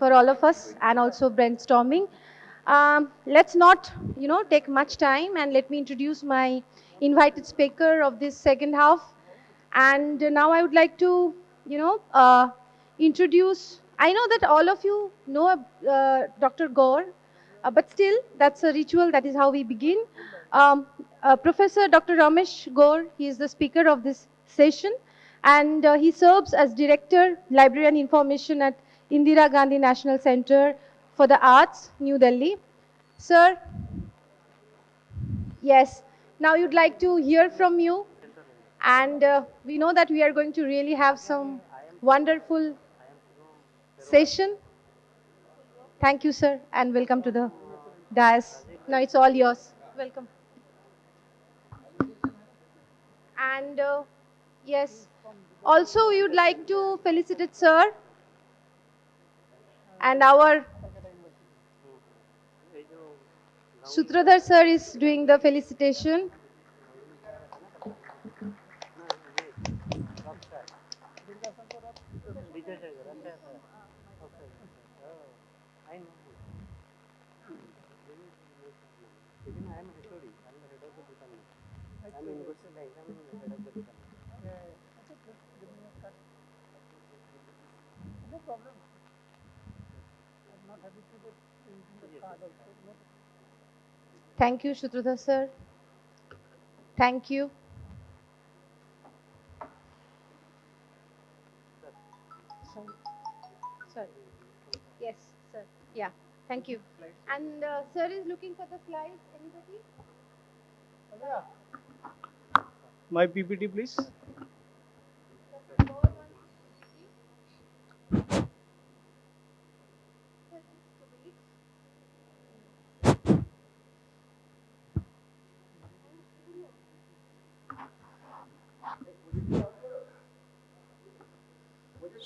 for all of us and also brainstorming. Let's not, take much time, and let me introduce my invited speaker of this second half. And now I would like to, introduce. I know that all of you know Dr. Gore, but still, that's a ritual. That is how we begin. Professor Dr. Ramesh Gore, he is the speaker of this session, and he serves as Director, Library and Information at Indira Gandhi National Center for the Arts, New Delhi. Sir, yes, now you'd like to hear from you, and we know that we are going to really have some wonderful session. Thank you, sir, and welcome to the dais. Now it's all yours. Welcome. And yes, also we would like to felicitate sir and our Sutradhar sir is doing the felicitation. Thank you, Sutradhar sir. Thank you. Sorry. Sorry. Yes, sir. Yeah. Thank you. And sir is looking for the slides. Anybody? My PPT, please.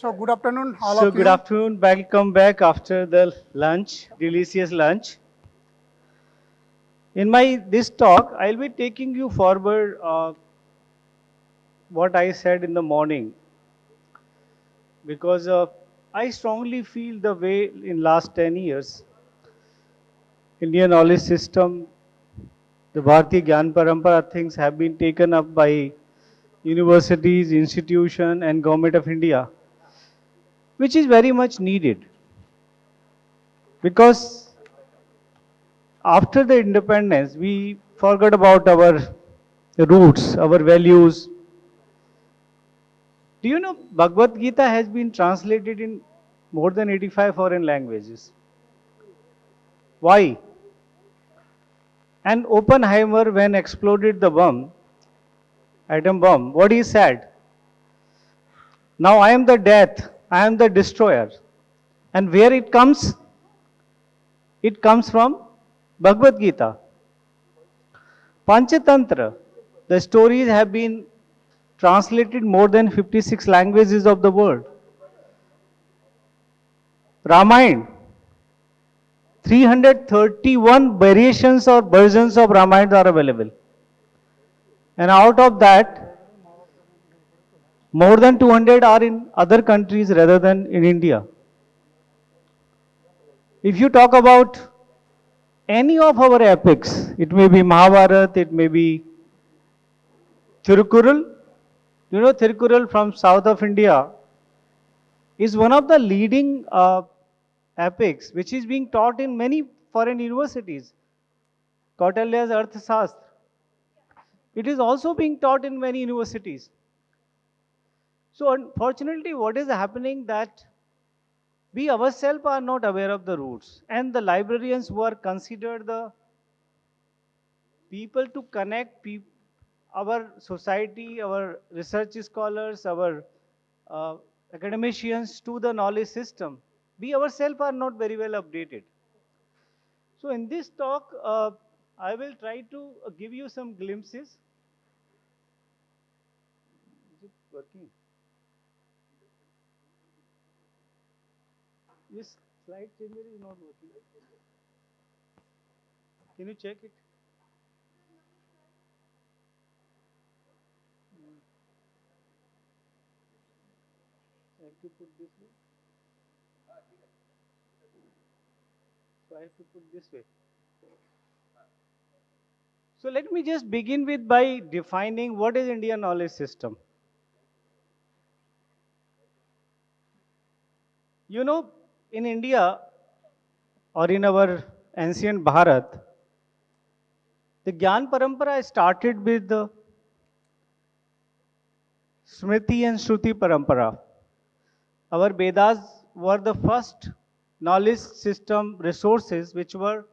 So good afternoon, all So of good you. afternoon. Welcome back after the lunch, delicious lunch. In my this talk, I'll be taking you forward what I said in the morning because I strongly feel the way in last 10 years, Indian knowledge system, the Bharati Gyan Parampara things have been taken up by universities, institution, and government of India, which is very much needed because after the independence, we forgot about our roots, our values. Do you know Bhagavad Gita has been translated in more than 85 foreign languages? Why? And Oppenheimer, when exploded the bomb, atom bomb, what he said? Now I am the death, I am the destroyer. And where it comes? It comes from Bhagavad Gita. Panchatantra, the stories have been translated more than 56 languages of the world. Ramayana, 331 variations or versions of Ramayana are available. And out of that, more than 200 are in other countries rather than in India. If you talk about any of our epics, it may be Mahabharata, it may be Thirukural. You know, Thirukural from south of India is one of the leading epics which is being taught in many foreign universities. Kautilya's Arthashastra. It is also being taught in many universities. So unfortunately, what is happening that we ourselves are not aware of the roots, and the librarians who are considered the people to connect our society, our research scholars, our uh, academicians to the knowledge system, we ourselves are not very well updated. So in this talk, I will try to give you some glimpses. Is it working? This slide changer is not working. Can you check it? I have to put this way. So I have to put this way. So let me just begin with by defining what is Indian knowledge system. You know, in India or in our ancient Bharat, the Gyan Parampara started with the Smriti and Shruti Parampara. Our Vedas were the first knowledge system resources which were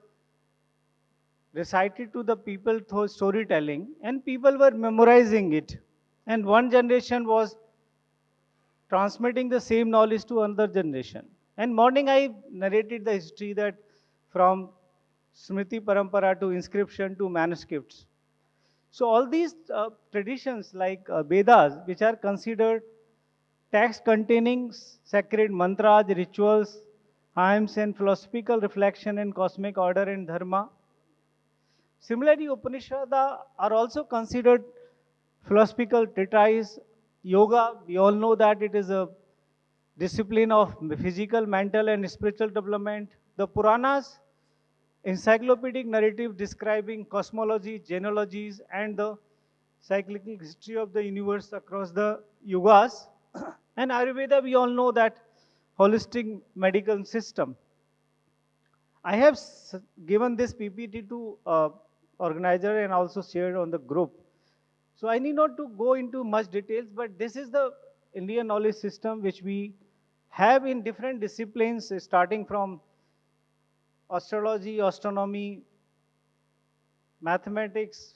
recited to the people through storytelling, and people were memorizing it. And one generation was transmitting the same knowledge to another generation. And morning I narrated the history that from Smriti Parampara to inscription to manuscripts. So all these traditions like Vedas, which are considered texts containing sacred mantras, rituals, hymns, and philosophical reflection in cosmic order and dharma. Similarly, Upanishads are also considered philosophical treatises. Yoga, we all know that it is a discipline of physical, mental, and spiritual development. The Puranas, encyclopedic narrative describing cosmology, genealogies, and the cyclical history of the universe across the yugas. And Ayurveda, we all know that holistic medical system. I have given this PPT to organizer and also shared on the group. So I need not to go into much details, but this is the Indian knowledge system which we have in different disciplines, starting from astrology, astronomy, mathematics,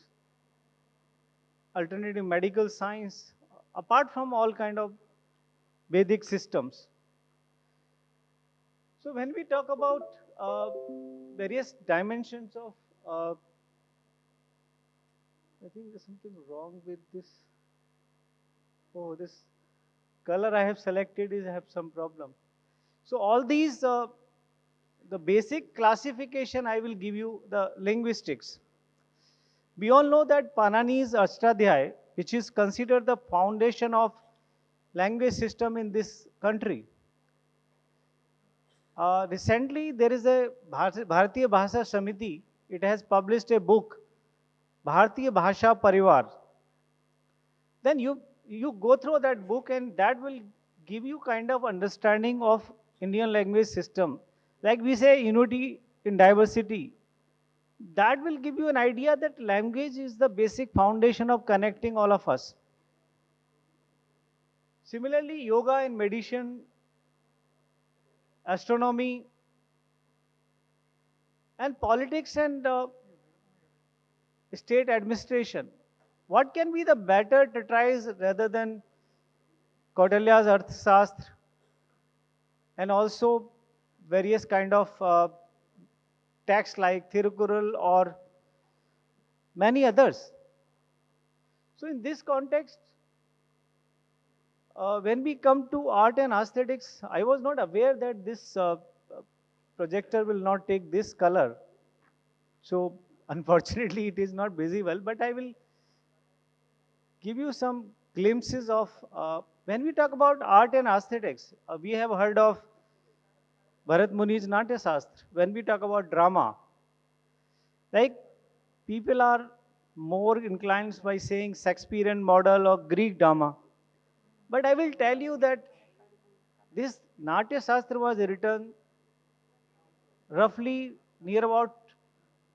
alternative medical science, apart from all kind of Vedic systems. So when we talk about various dimensions of, I think there's something wrong with this. Oh, this color I have selected is have some problem. So all these, the basic classification I will give you the linguistics. We all know that Panini's Ashtadhyay, which is considered the foundation of language system in this country. Recently, there is a Bharatiya Bhasha Samiti. It has published a book, Bharatiya Bhasha Parivar. Then you go through that book, and that will give you kind of understanding of Indian language system. Like we say, unity in diversity. That will give you an idea that language is the basic foundation of connecting all of us. Similarly, yoga and meditation, astronomy, and politics and state administration. What can be the better treatise rather than Kaudalya's Arthashastra and also various kind of texts like Thirukural or many others. So in this context, when we come to art and aesthetics, I was not aware that this projector will not take this color. So unfortunately, it is not visible, but I will give you some glimpses of, when we talk about art and aesthetics, we have heard of Bharat Muni's Natya Shastra. When we talk about drama, like people are more inclined by saying Shakespearean model or Greek drama. But I will tell you that this Natya Shastra was written roughly near about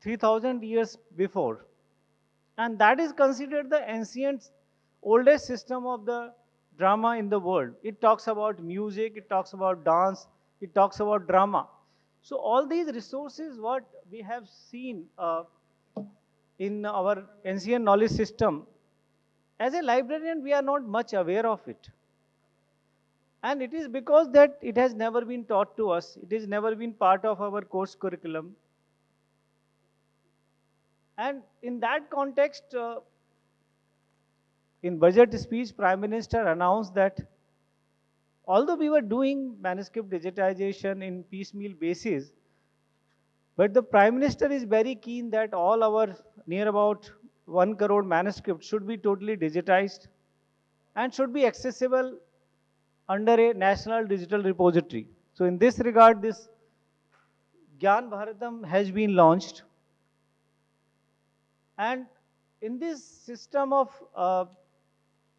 3000 years before. And that is considered the ancient, oldest system of the drama in the world. It talks about music, it talks about dance, it talks about drama. So all these resources, what we have seen in our ancient knowledge system, as a librarian, we are not much aware of it. And it is because that it has never been taught to us. It has never been part of our course curriculum. And in that context, in budget speech, Prime Minister announced that although we were doing manuscript digitization in piecemeal basis, but the Prime Minister is very keen that all our near about 1 crore manuscripts should be totally digitized and should be accessible under a national digital repository. So in this regard, this Gyan Bharatam has been launched. And in this system of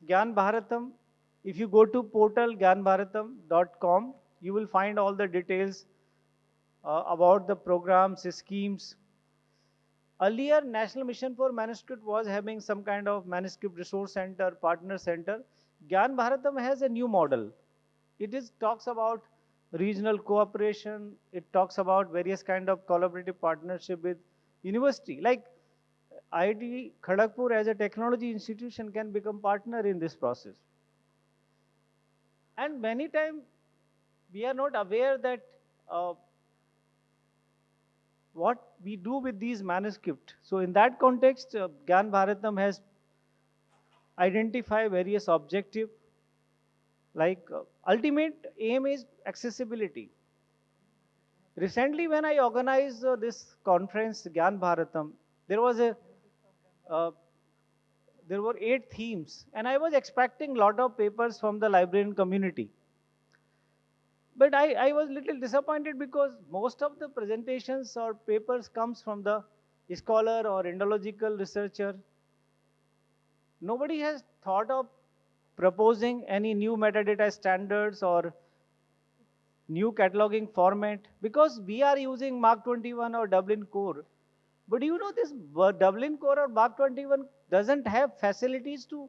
Gyan Bharatam, if you go to portal gyanbharatam.com, you will find all the details about the programs, schemes. Earlier, National Mission for Manuscript was having some kind of manuscript resource center, partner center. Gyan Bharatam has a new model. It is talks about regional cooperation. It talks about various kind of collaborative partnership with university. Like IIT Kharagpur as a technology institution can become partner in this process. And many times we are not aware that what we do with these manuscripts. So in that context, Gyan Bharatam has identified various objectives, like ultimate aim is accessibility. Recently, when I organized this conference, Gyan Bharatam, there was a uh, there were 8 themes, and I was expecting a lot of papers from the librarian community. But I was little disappointed because most of the presentations or papers comes from the scholar or Indological researcher. Nobody has thought of proposing any new metadata standards or new cataloging format because we are using Mark 21 or Dublin Core. But you know this Dublin Core or Mark 21 doesn't have facilities to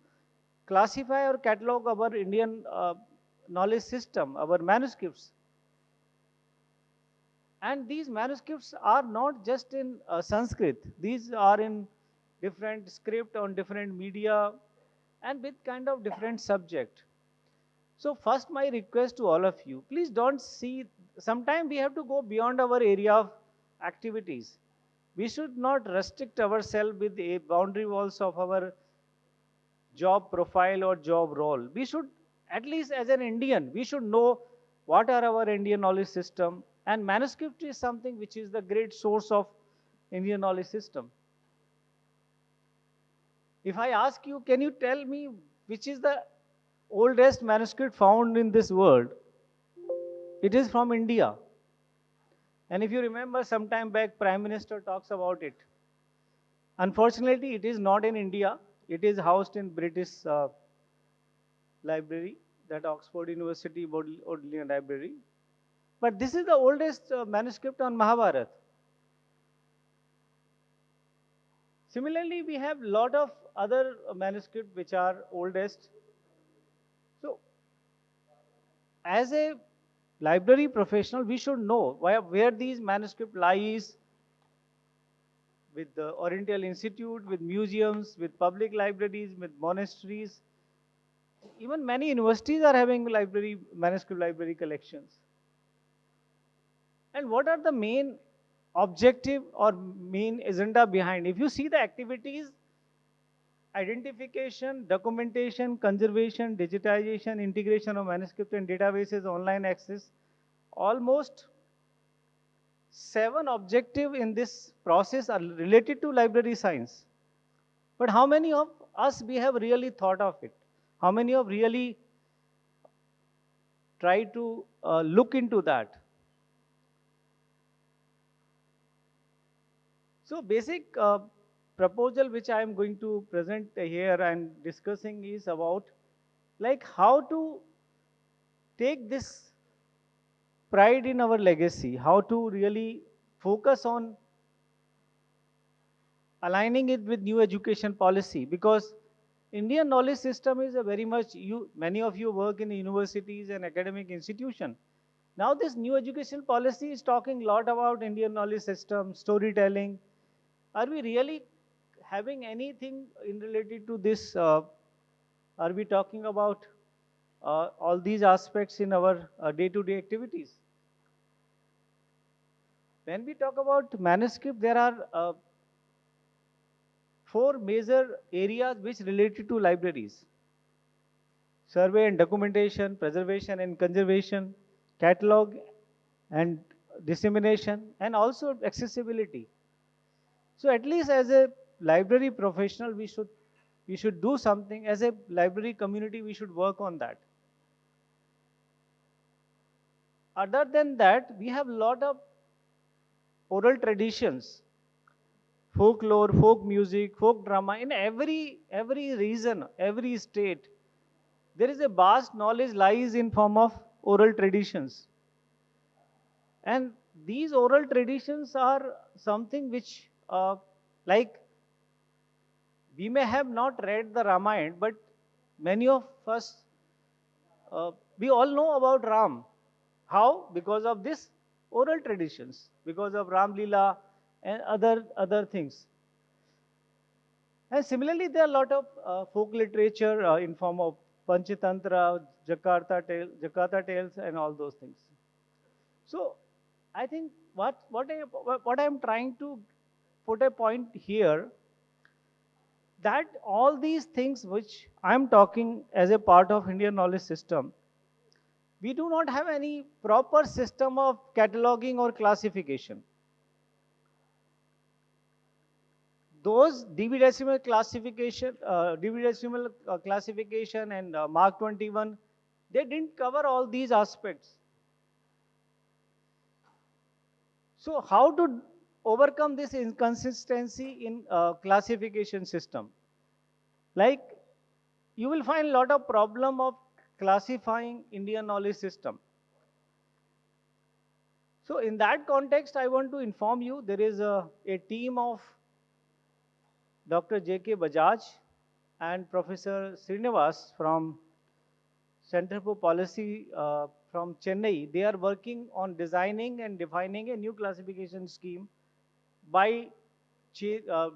classify or catalog our Indian knowledge system, our manuscripts. And these manuscripts are not just in Sanskrit. These are in different script on different media and with kind of different subject. So first my request to all of you, please don't see, sometimes we have to go beyond our area of activities. We should not restrict ourselves with a boundary walls of our job profile or job role. We should, at least as an Indian, we should know what are our Indian knowledge system, and manuscript is something which is the great source of Indian knowledge system. If I ask you, can you tell me which is the oldest manuscript found in this world? It is from India. And if you remember some time back, Prime Minister talks about it. Unfortunately, it is not in India. It is housed in British library, that Oxford University Bodleian Library. But this is the oldest manuscript on Mahabharata. Similarly, we have a lot of other manuscripts which are oldest. So, as a library professional, we should know where these manuscripts lies, with the Oriental Institute, with museums, with public libraries, with monasteries. Even many universities are having manuscript library collections. And what are the main objective or main agenda behind? If you see the activities, identification, documentation, conservation, digitization, integration of manuscripts and databases, online access, almost 7 objectives in this process are related to library science. But how many of us we have really thought of it? How many of really tried to look into that? So basic proposal which I am going to present here and discussing is about like how to take this pride in our legacy, how to really focus on aligning it with new education policy, because Indian knowledge system is a very much, many of you work in universities and academic institution. Now this new education policy is talking a lot about Indian knowledge system, storytelling. Are we really having anything in related to this? Are we talking about all these aspects in our day-to-day activities? When we talk about manuscript, there are 4 major areas which related to libraries: survey and documentation, preservation and conservation, catalog and dissemination, and also accessibility. So at least as a library professional, we should do something. As a library community, we should work on that. Other than that, we have a lot of oral traditions, folklore, folk music, folk drama, in every region, every state, there is a vast knowledge lies in form of oral traditions. And these oral traditions are something which, like, we may have not read the Ramayana, but many of us, we all know about Ram. How? Because of this oral traditions, because of Ram Leela and other things. And similarly, there are a lot of folk literature in form of Panchatantra, Jakarta tales, and all those things. So, I think what I am trying to put a point here, that all these things which I am talking as a part of Indian knowledge system, we do not have any proper system of cataloging or classification. Those DV decimal classification and Mark 21, they didn't cover all these aspects. So how to overcome this inconsistency in classification system? Like, you will find a lot of problem of classifying Indian knowledge system. So in that context, I want to inform you, there is a team of Dr. J.K. Bajaj and Professor Srinivas from Center for Policy from Chennai. They are working on designing and defining a new classification scheme by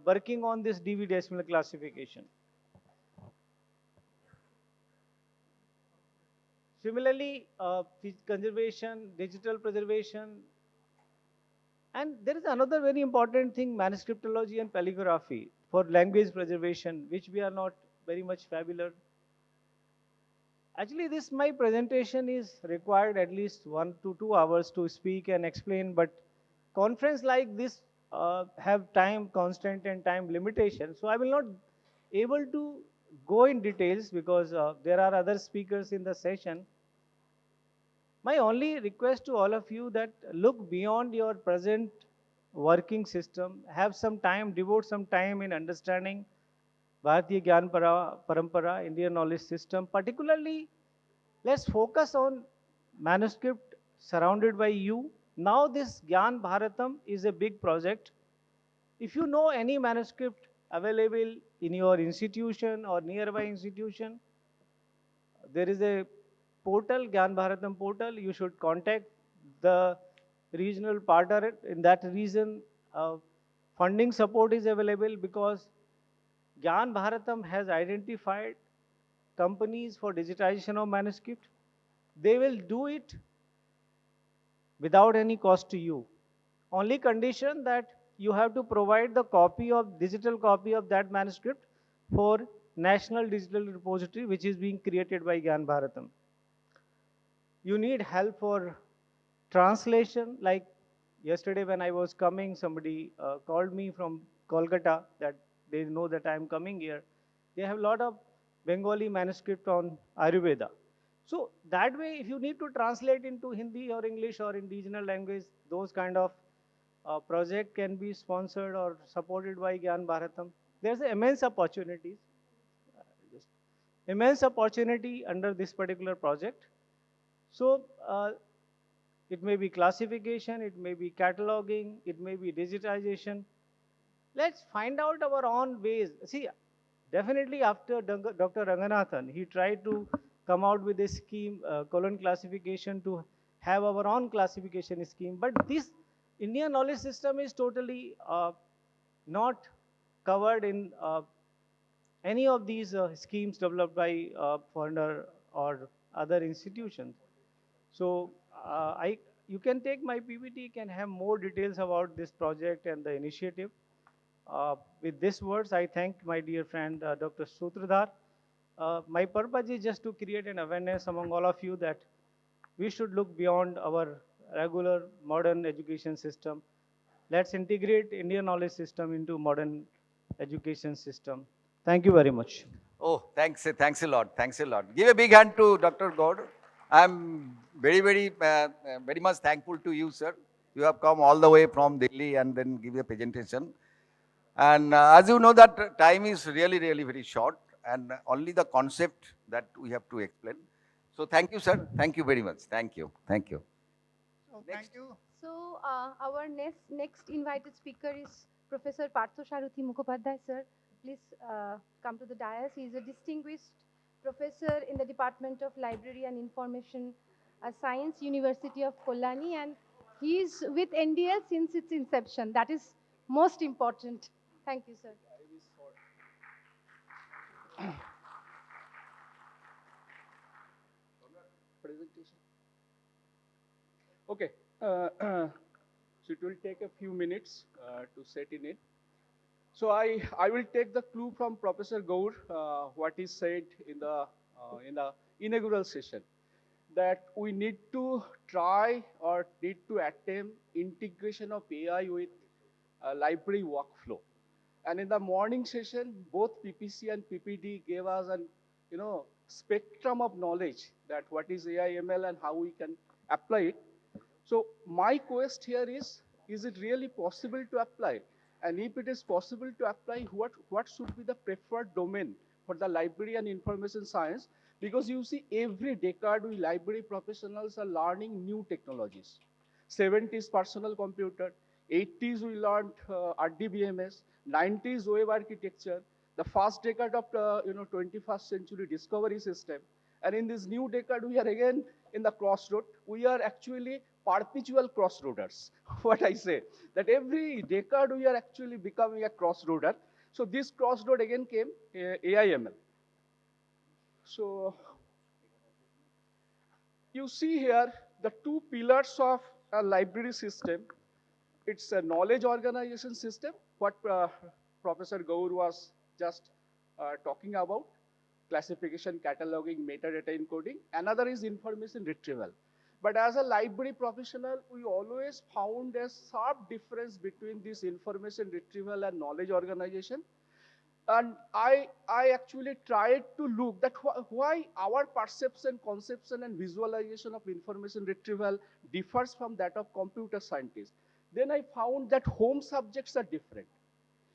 working on this DV decimal classification. Similarly, conservation, digital preservation, and there is another very important thing, manuscriptology and palligraphy for language preservation, which we are not very much familiar. Actually, this my presentation is required at least 1 to 2 hours to speak and explain, but conference like this have time constraint and time limitation. So I will not able to go in details because there are other speakers in the session. My only request to all of you that look beyond your present working system, have some time, devote some time in understanding Bharatiya Gyan Parampara, Indian knowledge system. Particularly, let's focus on manuscript surrounded by you. Now this Gyan Bharatam is a big project. If you know any manuscript available in your institution or nearby institution, there is a portal, Gyan Bharatam portal. You should contact the regional partner in that region. Funding support is available because Gyan Bharatam has identified companies for digitization of manuscript. They will do it without any cost to you. Only condition that you have to provide the digital copy of that manuscript for National Digital Repository, which is being created by Gyan Bharatam. You need help for translation. Like yesterday when I was coming, somebody called me from Kolkata that they know that I am coming here. They have a lot of Bengali manuscript on Ayurveda. So that way, if you need to translate into Hindi or English or in regional language, those kind of project can be sponsored or supported by Gyan Bharatam. There's immense opportunities, immense opportunity under this particular project. So it may be classification, it may be cataloging, it may be digitization. Let's find out our own ways. See, definitely after Dr. Ranganathan, he tried to come out with a scheme, colon classification, to have our own classification scheme. But this Indian knowledge system is totally not covered in any of these schemes developed by foreigner or other institutions. So you can take my PPT, can have more details about this project and the initiative. With these words, I thank my dear friend Dr. Sutradhar. My purpose is just to create an awareness among all of you that we should look beyond our regular modern education system. Let's integrate Indian knowledge system into modern education system. Thank you very much. Oh, thanks a lot. Thanks a lot. Give a big hand to Dr. Gaur. I'm very much thankful to you, sir. You have come all the way from Delhi and then give a presentation. And as you know that time is really, really very short and only the concept that we have to explain. So thank you, sir. Thank you very much. Thank you. Thank you. So Next. thank you. So our next invited speaker is Professor Partho Saruthi Mukhopadhyay, sir. Please come to the dais. He is a distinguished professor in the Department of Library and Information Science, University of Kolani, and he is with NDL since its inception. That is most important. Thank you, sir. Presentation. Okay, so it will take a few minutes to set in it. So I will take the clue from Professor Gaur, what he said in the inaugural session, that we need to try or need to attempt integration of AI with library workflow. And in the morning session, both PPC and PPD gave us an spectrum of knowledge that what is AI ML and how we can apply it. So my quest here is it really possible to apply? And if it is possible to apply, what should be the preferred domain for the library and information science? Because you see, every decade we library professionals are learning new technologies. 70s personal computer, 80s we learned RDBMS, 90s web architecture, the first decade of 21st century discovery system. And in this new decade, we are again in the crossroad. We are actually perpetual crossroaders. What I say, that every decade we are actually becoming a crossroader. So this crossroad again came AIML. So you see here the two pillars of a library system. It's a knowledge organization system, what Professor Gaur was just talking about, classification, cataloging, metadata encoding. Another is information retrieval. But as a library professional, we always found a sharp difference between this information retrieval and knowledge organization. And I actually tried to look that why our perception, conception, and visualization of information retrieval differs from that of computer scientists. Then I found that home subjects are different.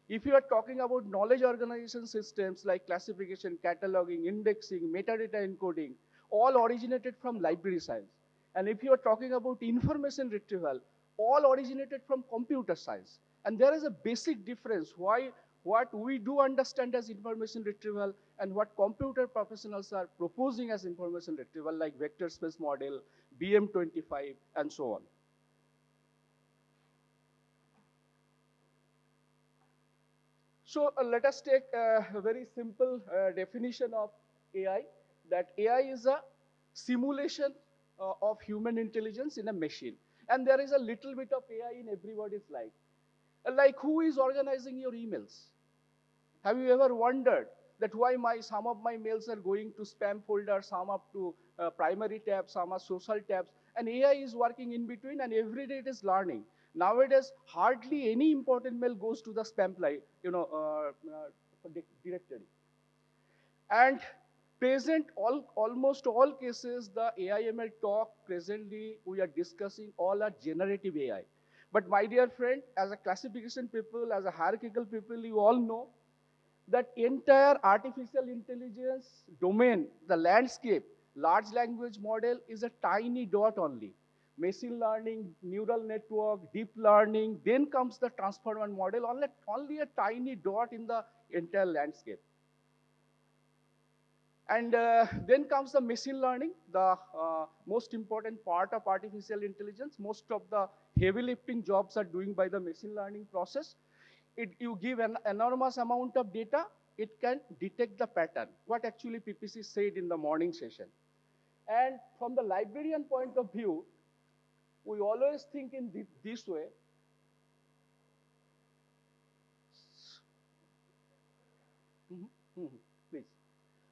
If you are talking about knowledge organization systems like classification, cataloging, indexing, metadata encoding, all originated from library science. And if you are talking about information retrieval, all originated from computer science. And there is a basic difference why what we do understand as information retrieval and what computer professionals are proposing as information retrieval, like vector space model, BM25, and so on. So let us take a very simple definition of AI, that AI is a simulation of human intelligence in a machine. And there is a little bit of AI in everybody's life. Like who is organizing your emails? Have you ever wondered that why some of my mails are going to spam folder, some up to primary tabs, some are social tabs, and AI is working in between, and every day it is learning. Nowadays, hardly any important mail goes to the spam directory. And almost all cases, the AI/ML talk presently we are discussing all are generative AI. But my dear friend, as a classification people, as a hierarchical people, you all know that entire artificial intelligence domain, the landscape, large language model is a tiny dot only. Machine learning, neural network, deep learning, then comes the transformer model, only a tiny dot in the entire landscape. And then comes the machine learning, the most important part of artificial intelligence. Most of the heavy lifting jobs are doing by the machine learning process. You give an enormous amount of data, it can detect the pattern, what actually PPC said in the morning session. And from the librarian point of view, we always think in this way. Please.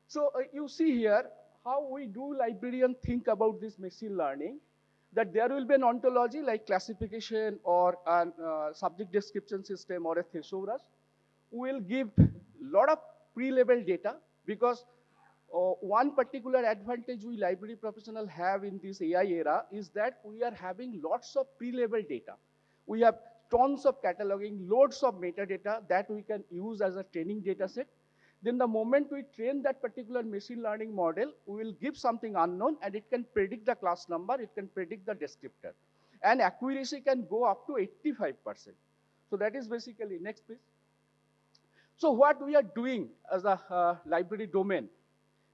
So you see here how we do librarian think about this machine learning, that there will be an ontology like classification or a subject description system or a thesaurus. We will give a lot of pre-labeled data because one particular advantage we library professional have in this AI era is that we are having lots of pre-label data. We have tons of cataloging, loads of metadata that we can use as a training data set. Then the moment we train that particular machine learning model, we will give something unknown and it can predict the class number, it can predict the descriptor. And accuracy can go up to 85%. So that is basically, next please. So what we are doing as a library domain,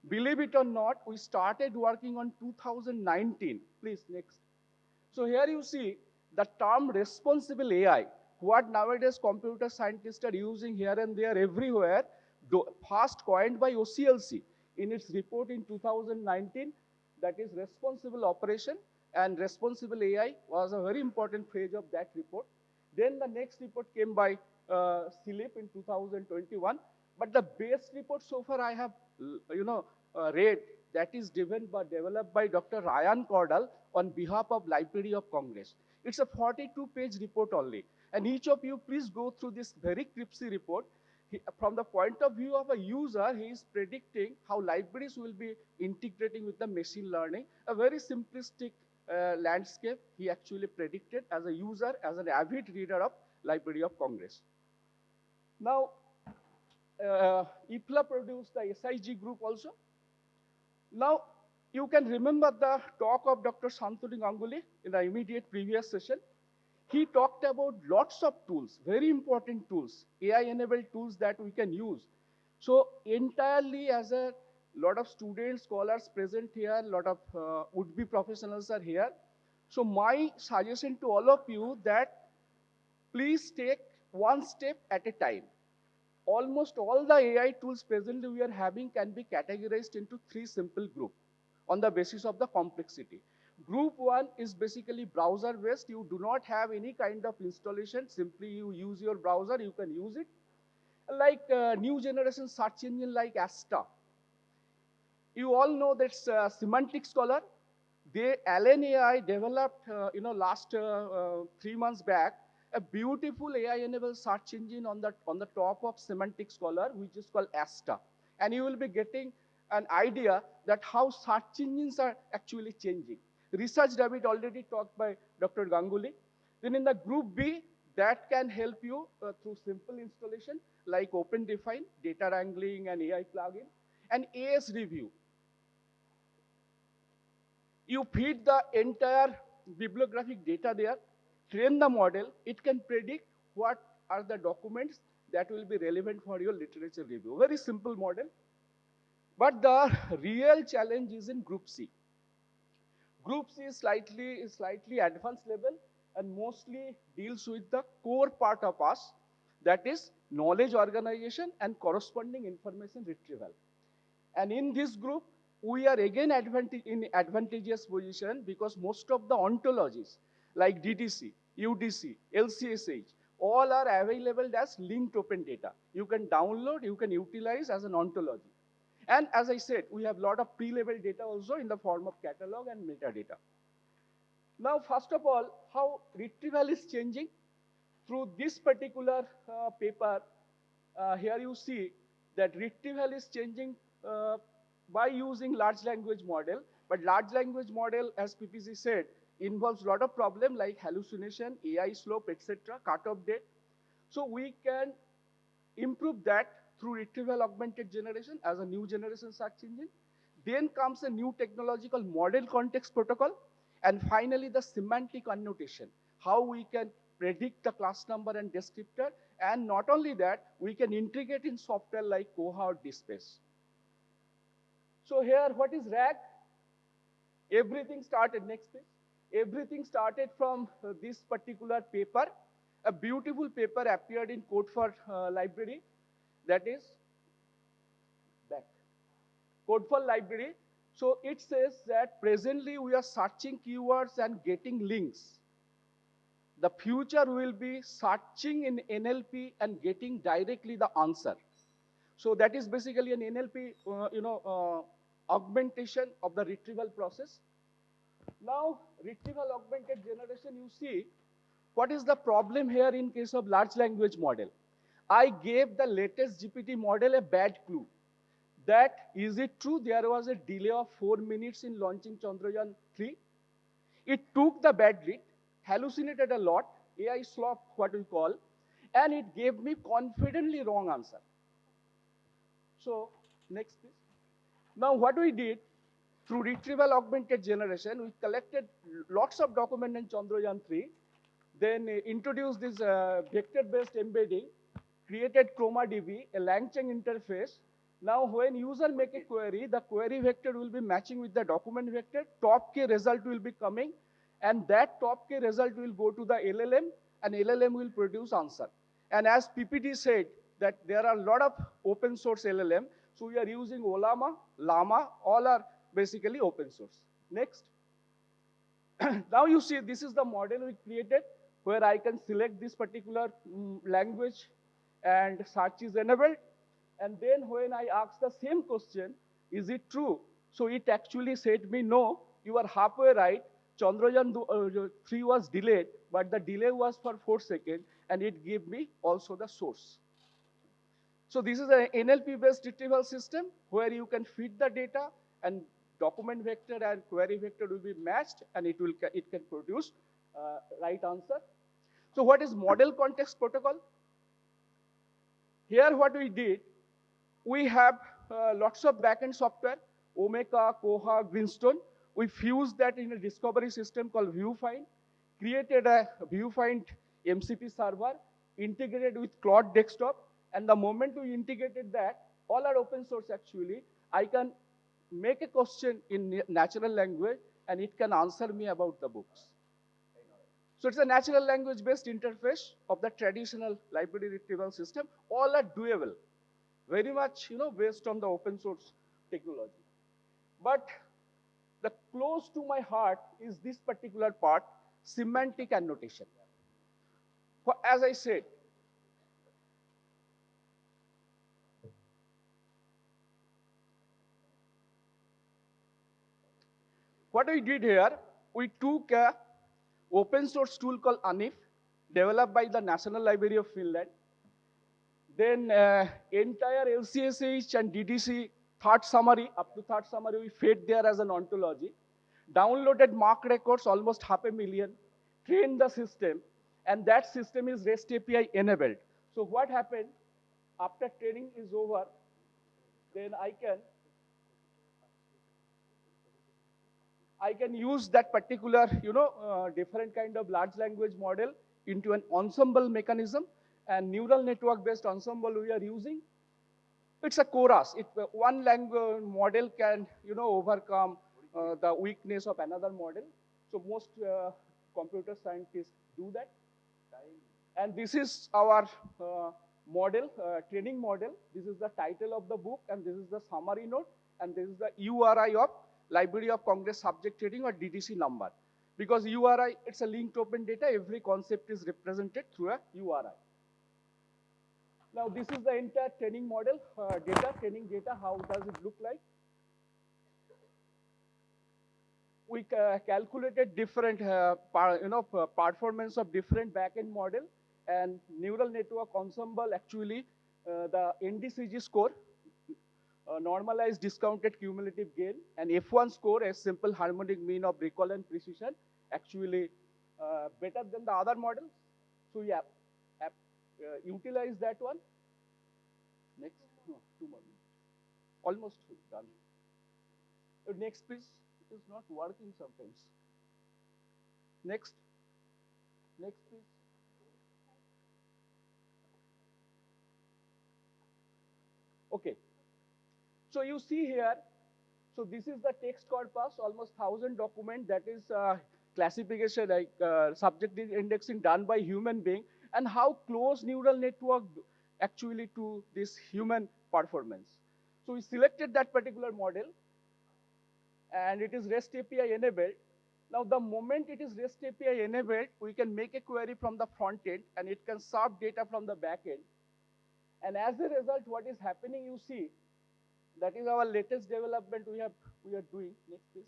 believe it or not, we started working on 2019. Please, next. So here you see the term responsible AI, what nowadays computer scientists are using here and there everywhere, first coined by OCLC in its report in 2019, that is responsible operation, and responsible AI was a very important phase of that report. Then the next report came by SILIP in 2021, but the best report so far I have, read, that is developed by Dr. Ryan Cordell on behalf of Library of Congress. It's a 42-page report only. And each of you, please go through this very crispy report. From the point of view of a user, he is predicting how libraries will be integrating with the machine learning. A very simplistic landscape he actually predicted as a user, as an avid reader of Library of Congress. Now, IPLA produced the SIG group also. Now, you can remember the talk of Dr. Shantanu Ganguly in the immediate previous session. He talked about lots of tools, very important tools, AI-enabled tools that we can use. So entirely as a lot of students, scholars present here, a lot of would-be professionals are here. So my suggestion to all of you that please take one step at a time. Almost all the AI tools presently we are having can be categorized into 3 simple groups on the basis of the complexity. Group 1 is basically browser based. You do not have any kind of installation. Simply you use your browser, you can use it. Like new generation search engine like Asta. You all know that's semantic scholar. Allen AI developed, last 3 months back, a beautiful AI-enabled search engine on the top of Semantic Scholar, which is called Asta. And you will be getting an idea that how search engines are actually changing. Research Rabbit already talked by Dr. Ganguly. Then in the group B, that can help you through simple installation like OpenDefine, data wrangling, and AI plugin, and AS Review. You feed the entire bibliographic data there, train the model, it can predict what are the documents that will be relevant for your literature review. Very simple model. But the real challenge is in Group C. Group C is slightly advanced level and mostly deals with the core part of us, that is knowledge organization and corresponding information retrieval. And in this group, we are again in advantageous position because most of the ontologies like DDC, UDC, LCSH, all are available as linked open data. You can download, you can utilize as an ontology. And as I said, we have a lot of pre-level data also in the form of catalog and metadata. Now, first of all, how retrieval is changing. Through this particular paper, here you see that retrieval is changing by using large language model. But large language model, as PPC said, involves a lot of problem like hallucination, AI slope, etc., cutoff date. So we can improve that through retrieval augmented generation as a new generation search engine. Then comes a new technological model context protocol. And finally, the semantic annotation, how we can predict the class number and descriptor. And not only that, we can integrate in software like cohort DSpace. So here, what is RAG? Everything started, next page. Everything started from this particular paper. A beautiful paper appeared in Code for Library. That is back. Code for Library. So it says that presently we are searching keywords and getting links. The future will be searching in NLP and getting directly the answer. So that is basically an NLP, augmentation of the retrieval process. Now, retrieval augmented generation, you see, what is the problem here in case of large language model? I gave the latest GPT model a bad clue. that is it true there was a delay of 4 minutes in launching Chandrayaan 3? It took the bad read, hallucinated a lot, AI slop, what we call, and it gave me confidently wrong answer. So, next please. Now, what we did, through retrieval augmented generation, we collected lots of document in Chandrayaan 3, then introduced this vector-based embedding, created ChromaDB, a LangChain interface. Now, when user make a query, the query vector will be matching with the document vector, top K result will be coming, and that top K result will go to the LLM, and LLM will produce answer. And as PPT said, that there are a lot of open source LLM, so we are using Olama, Llama, all are basically open source. Next. Now you see, this is the model we created, where I can select this particular language and search is enabled. And then when I ask the same question, is it true? So it actually said me, no, you are halfway right. Chandrayaan 3 was delayed, but the delay was for 4 seconds, and it gave me also the source. So this is an NLP-based retrieval system where you can feed the data, and document vector and query vector will be matched, and it can produce right answer. So what is model context protocol? Here what we did, we have lots of backend software, Omeka, Koha, Greenstone. We fused that in a discovery system called ViewFind, created a ViewFind MCP server, integrated with Cloud Desktop, and the moment we integrated that, all are open source actually, I can make a question in natural language, and it can answer me about the books. So it's a natural language-based interface of the traditional library retrieval system. All are doable, very much based on the open source technology. But the close to my heart is this particular part, semantic annotation. As I said, what we did here, we took a open source tool called ANIF, developed by the National Library of Finland. Then entire LCSH and DDC third summary, up to third summary, we fed there as an ontology. Downloaded MARC records, almost 500,000, trained the system, and that system is REST API enabled. So what happened, after training is over, then I can use that particular, different kind of large language model into an ensemble mechanism, and neural network based ensemble we are using. It's a chorus. One language model can, overcome the weakness of another model. So most computer scientists do that. And this is our model, training model. This is the title of the book, and this is the summary note, and this is the URI of Library of Congress Subject Heading or DDC number. Because URI, it's a linked open data, every concept is represented through a URI. Now this is the entire training model, training data, how does it look like? We calculated different performance of different backend model, and neural network ensemble actually the NDCG score, normalized discounted cumulative gain, and F1 score, a simple harmonic mean of recall and precision, actually better than the other models. So yeah, utilize that one. Next, no, 2 more minutes. Almost done. Next please. It is not working sometimes. Next. Next please. Okay. So you see here, so this is the text corpus, almost 1,000 document, that is classification, like subject indexing done by human being, and how close neural network actually to this human performance. So we selected that particular model, and it is REST API enabled. Now the moment it is REST API enabled, we can make a query from the front end, and it can serve data from the back end. And as a result, what is happening, you see, that is our latest development we are doing. Next please.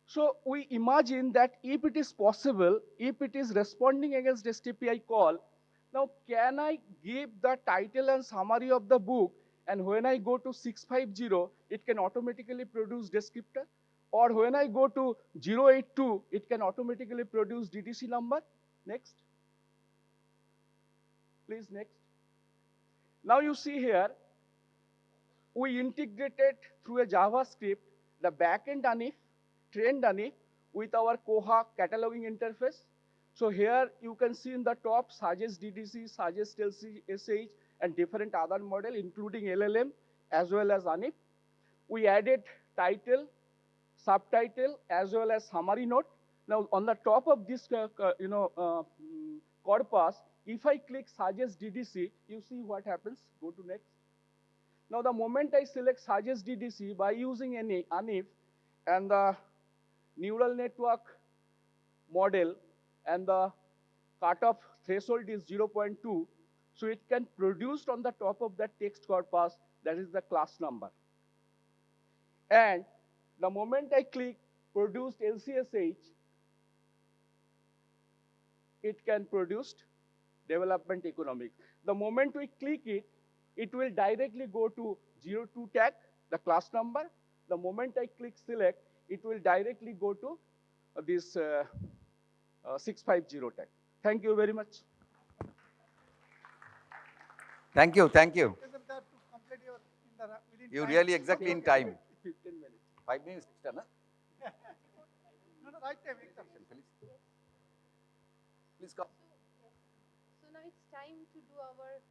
So we imagine that if it is possible, if it is responding against REST API call, now can I give the title and summary of the book And when I go to 650, it can automatically produce descriptor. Or when I go to 082, it can automatically produce DTC number. Next. Please, next. Now you see here, we integrated through a JavaScript the backend ANIF, trend ANIF with our Koha cataloging interface. So here you can see in the top suggest DDC, suggest LCSH, and different other model, including LLM as well as ANIF. We added title, subtitle, as well as summary note. Now on the top of this, corpus, if I click suggest DDC, you see what happens. Go to next. Now the moment I select suggest DDC by using any ANIF and the neural network model and the cutoff threshold is 0.2, so it can produce on the top of that text corpus, that is the class number. And the moment I click produced LCSH, it can produce development economics. The moment we click it, it will directly go to 02 tag, the class number. The moment I click select, it will directly go to this 650 tag. Thank you very much. Thank you, thank you. To complete your within You time. really exactly in time. 15 minutes. 5 minutes extra, na? No, no, right time. Ekdam. Please come. So now it's time to do our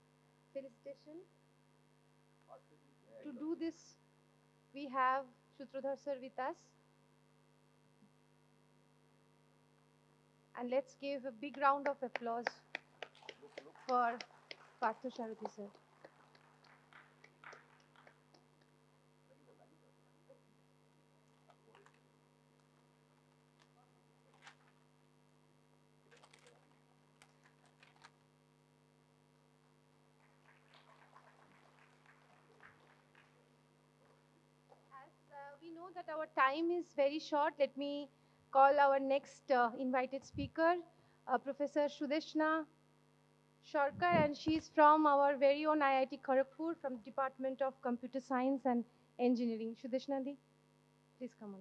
felicitation. To do this, we have Sutradhar sir with us. And let's give a big round of applause for Partha Sharathi sir. We know that our time is very short. Let me call our next invited speaker, Professor Sudeshna Sharkar, and she's from our very own IIT Kharagpur, from Department of Computer Science and Engineering. Sudeshna Di, please come on.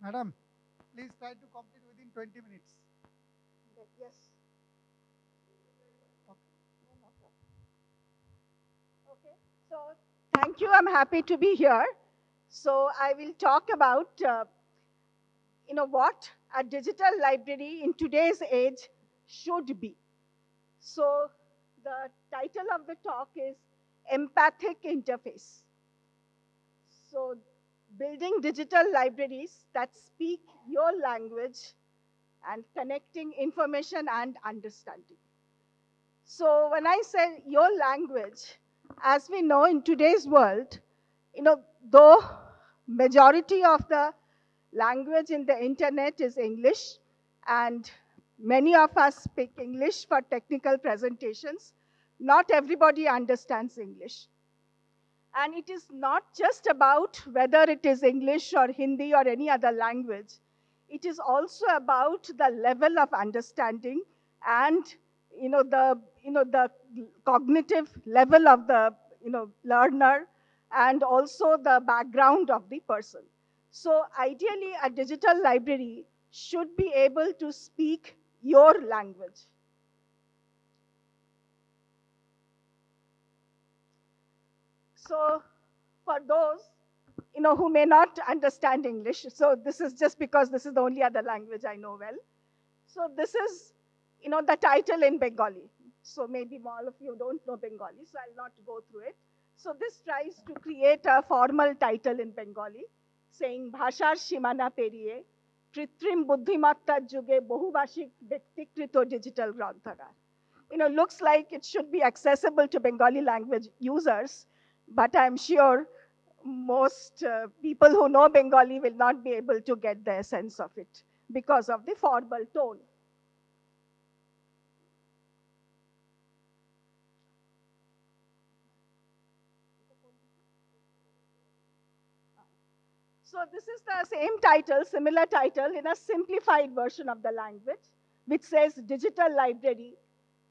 Madam, please try to complete within 20 minutes. Yes. Okay. So thank you. I'm happy to be here. So I will talk about, what a digital library in today's age should be. So the title of the talk is Empathic Interface. So building digital libraries that speak your language and connecting information and understanding. So when I say your language, as we know in today's world, though majority of the language in the internet is English, and many of us speak English for technical presentations, not everybody understands English. And it is not just about whether it is English or Hindi or any other language. It is also about the level of understanding and the cognitive level of the learner, and also the background of the person. So ideally, a digital library should be able to speak your language. So for those who may not understand English, so this is just because this is the only other language I know well. So this is the title in Bengali. So maybe all of you don't know Bengali, so I'll not go through it. So this tries to create a formal title in Bengali saying Bhashar Shimana Periye, Kritrim Buddhimattar Juge Bahubashik Byaktikrito Digital Granthakar. Looks like it should be accessible to Bengali language users, but I'm sure most people who know Bengali will not be able to get the essence of it because of the formal tone. So this is the same title, similar title in a simplified version of the language, which says Digital Library,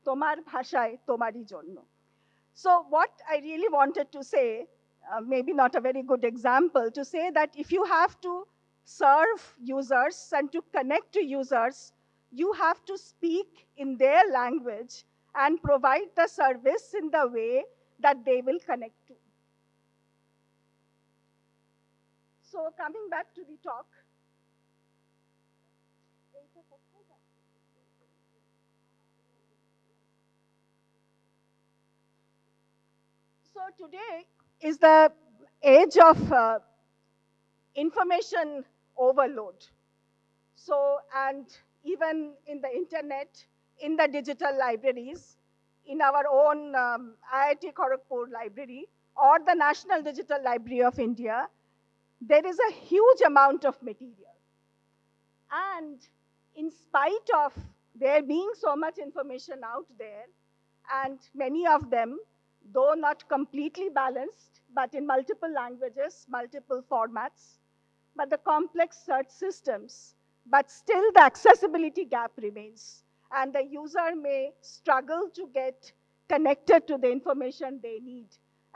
Tomar Bhashaয় Tomari Jonno. So what I really wanted to say, maybe not a very good example, to say that if you have to serve users and to connect to users, you have to speak in their language and provide the service in the way that they will connect to. So coming back to the talk. So today is the age of information overload. So, and even in the internet, in the digital libraries, in our own IIT Kharagpur library or the National Digital Library of India, there is a huge amount of material. And in spite of there being so much information out there, and many of them, though not completely balanced, but in multiple languages, multiple formats, but the complex search systems, but still the accessibility gap remains. And the user may struggle to get connected to the information they need,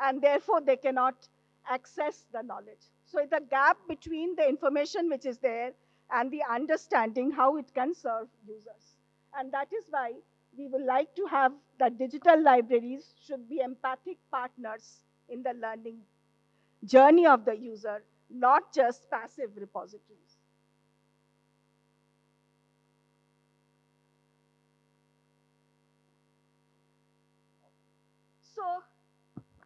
and therefore they cannot access the knowledge. So the gap between the information which is there and the understanding how it can serve users. And that is why we would like to have the digital libraries should be empathic partners in the learning journey of the user, not just passive repositories. So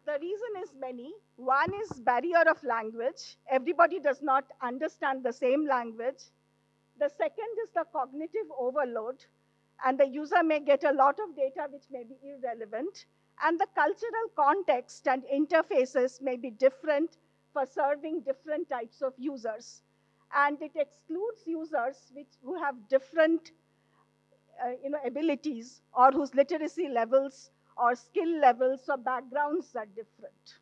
the reason is many. One is barrier of language. Everybody does not understand the same language. The second is the cognitive overload, and the user may get a lot of data which may be irrelevant. And the cultural context and interfaces may be different for serving different types of users. And it excludes users who have different abilities or whose literacy levels or skill levels or backgrounds are different.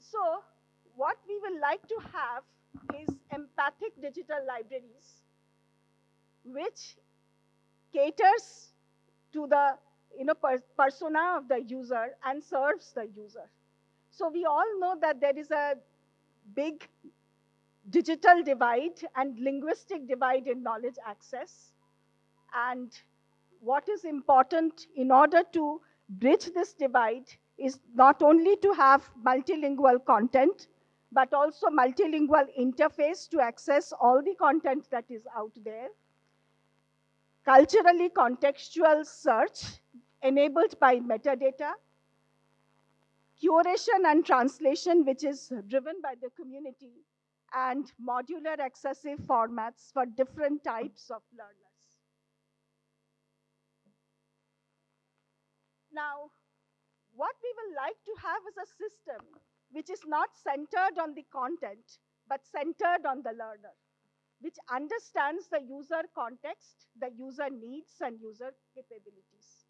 So what we will like to have is empathic digital libraries which caters to the persona of the user and serves the user. So we all know that there is a big digital divide and linguistic divide in knowledge access. And what is important in order to bridge this divide is not only to have multilingual content, but also multilingual interface to access all the content that is out there. Culturally contextual search enabled by metadata, curation and translation, which is driven by the community, and modular accessive formats for different types of learners. Now, what we will like to have is a system which is not centered on the content, but centered on the learner, which understands the user context, the user needs, and user capabilities.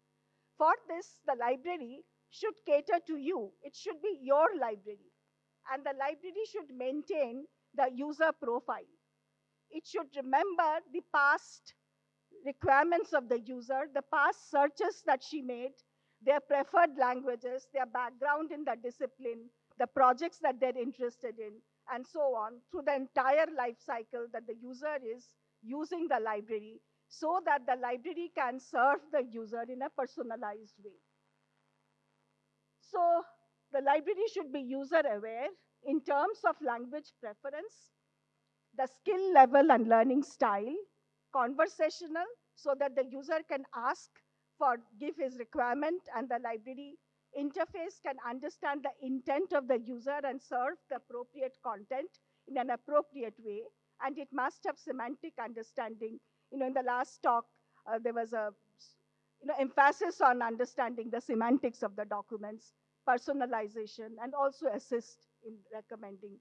For this, the library should cater to you. It should be your library. And the library should maintain the user profile. It should remember the past requirements of the user, the past searches that she made, their preferred languages, their background in the discipline, the projects that they're interested in, and so on, through the entire life cycle that the user is using the library, so that the library can serve the user in a personalized way. So the library should be user aware in terms of language preference, the skill level and learning style, conversational, so that the user can give his requirement, and the library interface can understand the intent of the user and serve the appropriate content in an appropriate way. And it must have semantic understanding. In the last talk, there was a emphasis on understanding the semantics of the documents, personalization, and also assist in recommending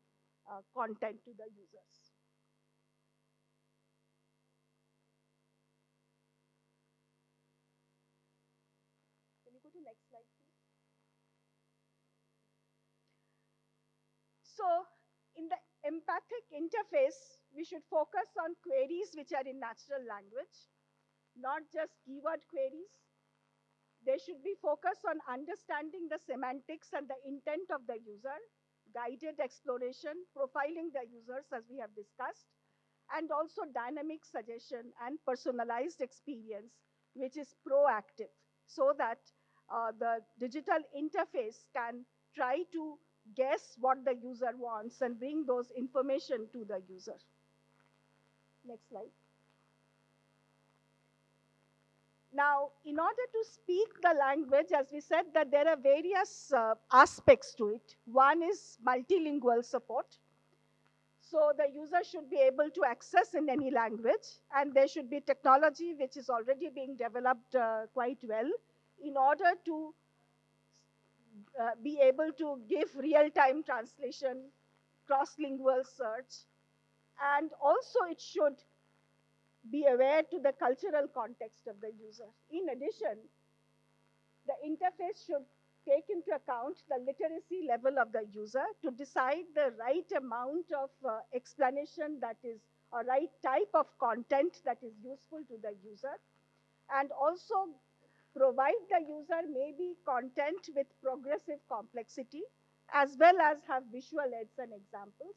content to the users. Can you go to next slide, please? So, in the empathic interface, we should focus on queries which are in natural language, not just keyword queries. They should be focused on understanding the semantics and the intent of the user, guided exploration, profiling the users as we have discussed, and also dynamic suggestion and personalized experience, which is proactive, so that the digital interface can try to guess what the user wants and bring those information to the user. Next slide. Now, in order to speak the language, as we said, that there are various aspects to it. One is multilingual support. So the user should be able to access in any language, and there should be technology which is already being developed quite well in order to be able to give real-time translation, cross-lingual search, and also it should be aware to the cultural context of the user. In addition, the interface should take into account the literacy level of the user to decide the right amount of explanation that is, or right type of content that is useful to the user, and also provide the user maybe content with progressive complexity, as well as have visual aids and examples.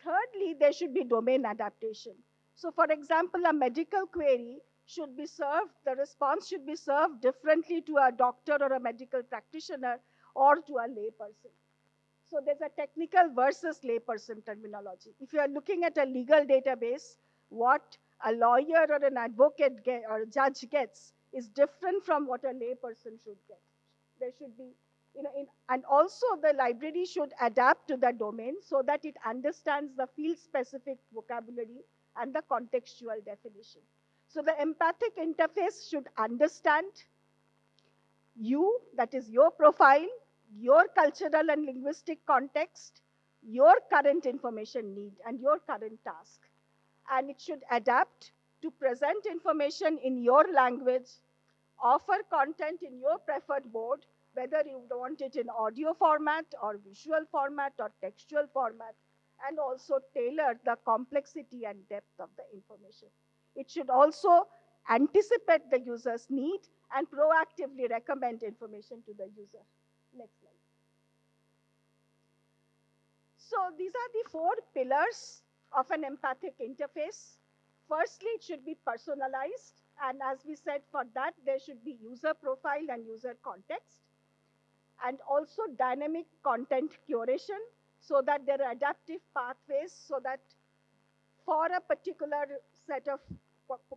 Thirdly, there should be domain adaptation. So for example, a medical query should be served, the response should be served differently to a doctor or a medical practitioner or to a layperson. So there's a technical versus layperson terminology. If you are looking at a legal database, what a lawyer or an advocate or a judge gets is different from what a layperson should get. There should be, and also the library should adapt to the domain so that it understands the field-specific vocabulary and the contextual definition. So the empathic interface should understand you, that is your profile, your cultural and linguistic context, your current information need, and your current task. And it should adapt to present information in your language, offer content in your preferred mode, whether you want it in audio format or visual format or textual format, and also tailor the complexity and depth of the information. It should also anticipate the user's need and proactively recommend information to the user. Next slide. So these are the 4 pillars of an empathic interface. Firstly, it should be personalized. And as we said, for that, there should be user profile and user context. And also dynamic content curation, so that there are adaptive pathways, so that for a particular set of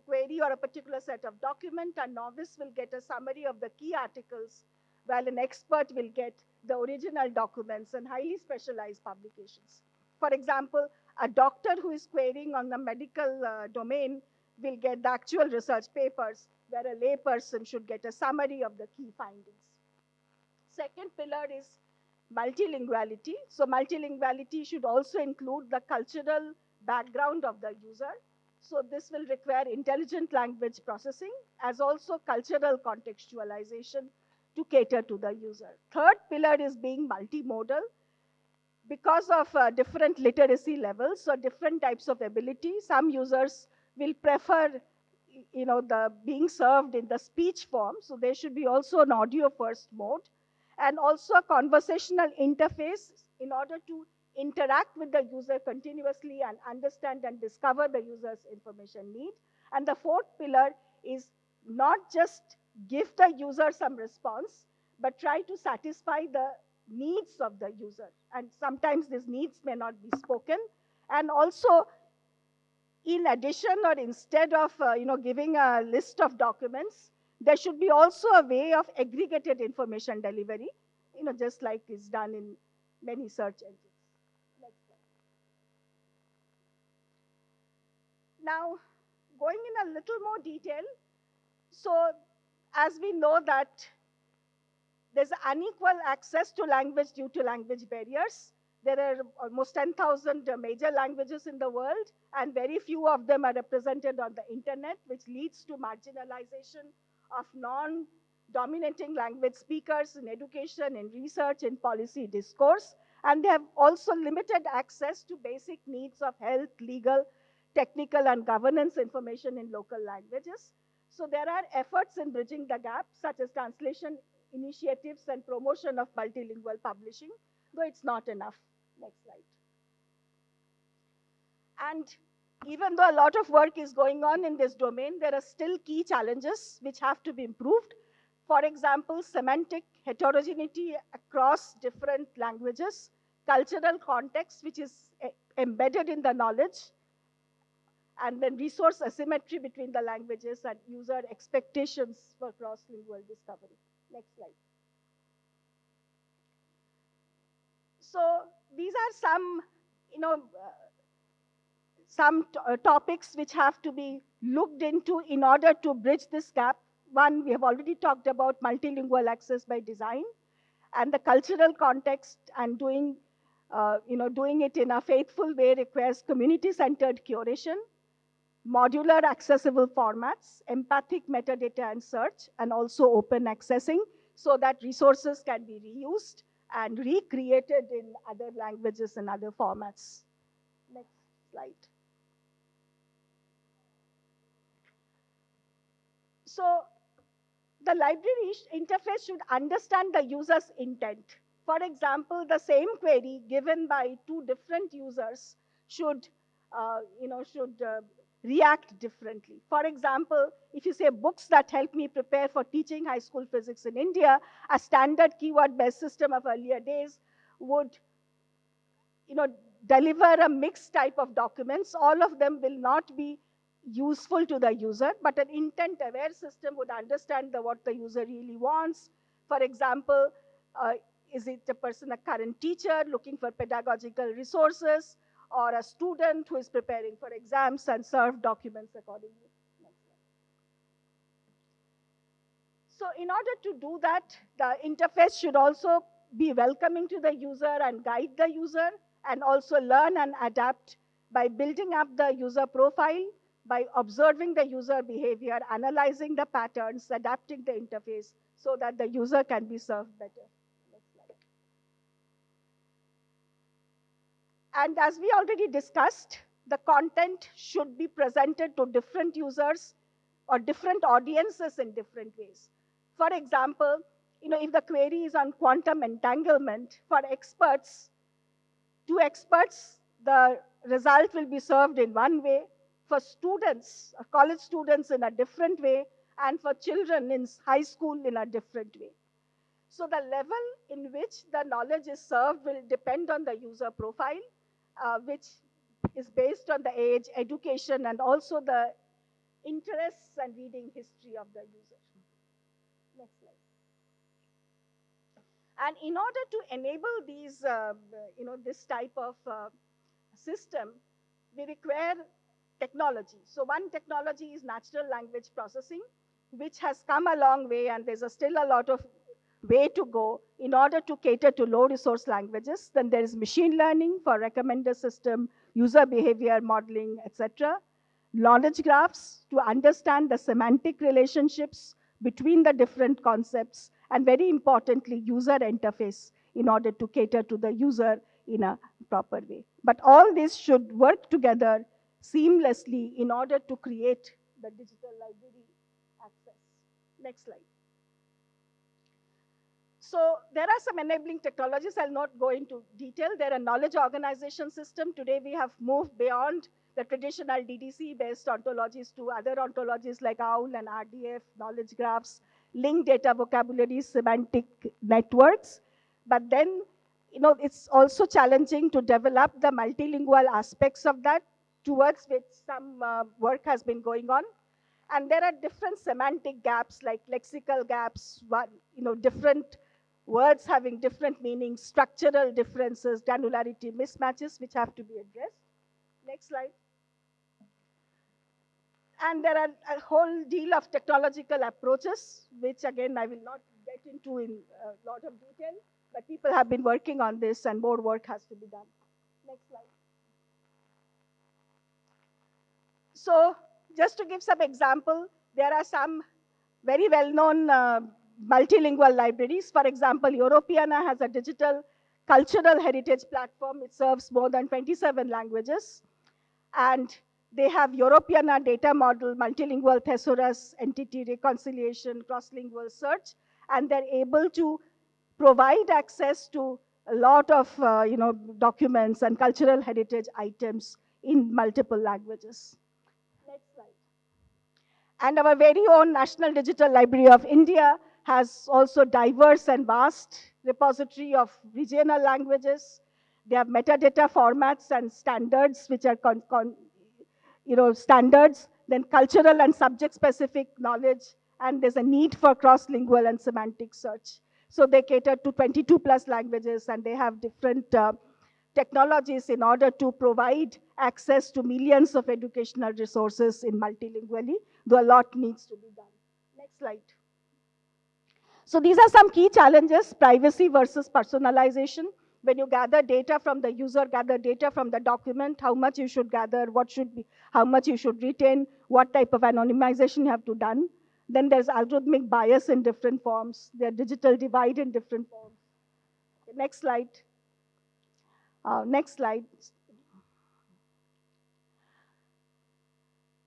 query or a particular set of document, a novice will get a summary of the key articles, while an expert will get the original documents and highly specialized publications. For example, a doctor who is querying on the medical domain will get the actual research papers, where a layperson should get a summary of the key findings. Second pillar is multilinguality. So multilinguality should also include the cultural background of the user. So this will require intelligent language processing, as also cultural contextualization to cater to the user. Third pillar is being multimodal. Because of different literacy levels or different types of ability, some users will prefer the being served in the speech form. So there should be also an audio first mode, and also a conversational interface in order to interact with the user continuously and understand and discover the user's information need. And the fourth pillar is not just give the user some response, but try to satisfy the needs of the user. And sometimes these needs may not be spoken. And also in addition or instead of giving a list of documents, there should be also a way of aggregated information delivery, just like is done in many search engines. Next slide. Now, going in a little more detail, so as we know that there's unequal access to language due to language barriers. There are almost 10,000 major languages in the world, and very few of them are represented on the internet, which leads to marginalization of non-dominating language speakers in education, in research, in policy discourse. And they have also limited access to basic needs of health, legal, technical, and governance information in local languages. So there are efforts in bridging the gap, such as translation initiatives and promotion of multilingual publishing, though it's not enough. Next slide. And even though a lot of work is going on in this domain, there are still key challenges which have to be improved. For example, semantic heterogeneity across different languages, cultural context which is embedded in the knowledge, and then resource asymmetry between the languages and user expectations for cross-lingual discovery. Next slide. So these are some topics which have to be looked into in order to bridge this gap. One, we have already talked about multilingual access by design, and the cultural context and doing it in a faithful way requires community-centered curation, modular accessible formats, empathic metadata and search, and also open accessing so that resources can be reused and recreated in other languages and other formats. Next slide. So the library interface should understand the user's intent. For example, the same query given by two different users should react differently. For example, if you say books that help me prepare for teaching high school physics in India, a standard keyword-based system of earlier days would deliver a mixed type of documents. All of them will not be useful to the user, but an intent-aware system would understand what the user really wants. For example, is it a person, a current teacher looking for pedagogical resources, or a student who is preparing for exams, and serve documents accordingly. So in order to do that, the interface should also be welcoming to the user and guide the user, and also learn and adapt by building up the user profile, by observing the user behavior, analyzing the patterns, adapting the interface so that the user can be served better. Next slide. And as we already discussed, the content should be presented to different users or different audiences in different ways. For example, if the query is on quantum entanglement, for experts, to experts, the result will be served in one way, for students, college students in a different way, and for children in high school in a different way. So the level in which the knowledge is served will depend on the user profile, which is based on the age, education, and also the interests and reading history of the user. Next slide. And in order to enable these, this type of system, we require technology. So one technology is natural language processing, which has come a long way, and there's still a lot of way to go in order to cater to low resource languages. Then there is machine learning for recommender system, user behavior modeling, etc. Knowledge graphs to understand the semantic relationships between the different concepts, and very importantly, user interface in order to cater to the user in a proper way. But all this should work together seamlessly in order to create the digital library access. Next slide. So there are some enabling technologies. I'll not go into detail. There are knowledge organization system. Today we have moved beyond the traditional DDC-based ontologies to other ontologies like OWL and RDF, knowledge graphs, linked data vocabularies, semantic networks. But then, it's also challenging to develop the multilingual aspects of that. towards which some work has been going on. And there are different semantic gaps, like lexical gaps, different words having different meanings, structural differences, granularity mismatches, which have to be addressed. Next slide. And there are a whole deal of technological approaches, which again I will not get into in a lot of detail, but people have been working on this and more work has to be done. Next slide. So just to give some example, there are some very well-known multilingual libraries. For example, Europeana has a digital cultural heritage platform. It serves more than 27 languages. And they have Europeana data model, multilingual thesaurus, entity reconciliation, cross-lingual search, and they're able to provide access to a lot of documents and cultural heritage items in multiple languages. Next slide. And our very own National Digital Library of India has also diverse and vast repository of regional languages. They have metadata formats and standards, which are standards, then cultural and subject-specific knowledge, and there's a need for cross-lingual and semantic search. So they cater to 22 plus languages, and they have different technologies in order to provide access to millions of educational resources in multilingually, though a lot needs to be done. Next slide. So these are some key challenges: privacy versus personalization. When you gather data from the user, gather data from the document, how much you should gather, what should be, how much you should retain, what type of anonymization you have to done. Then there's algorithmic bias in different forms. There's digital divide in different forms. Okay, next slide. Next slide.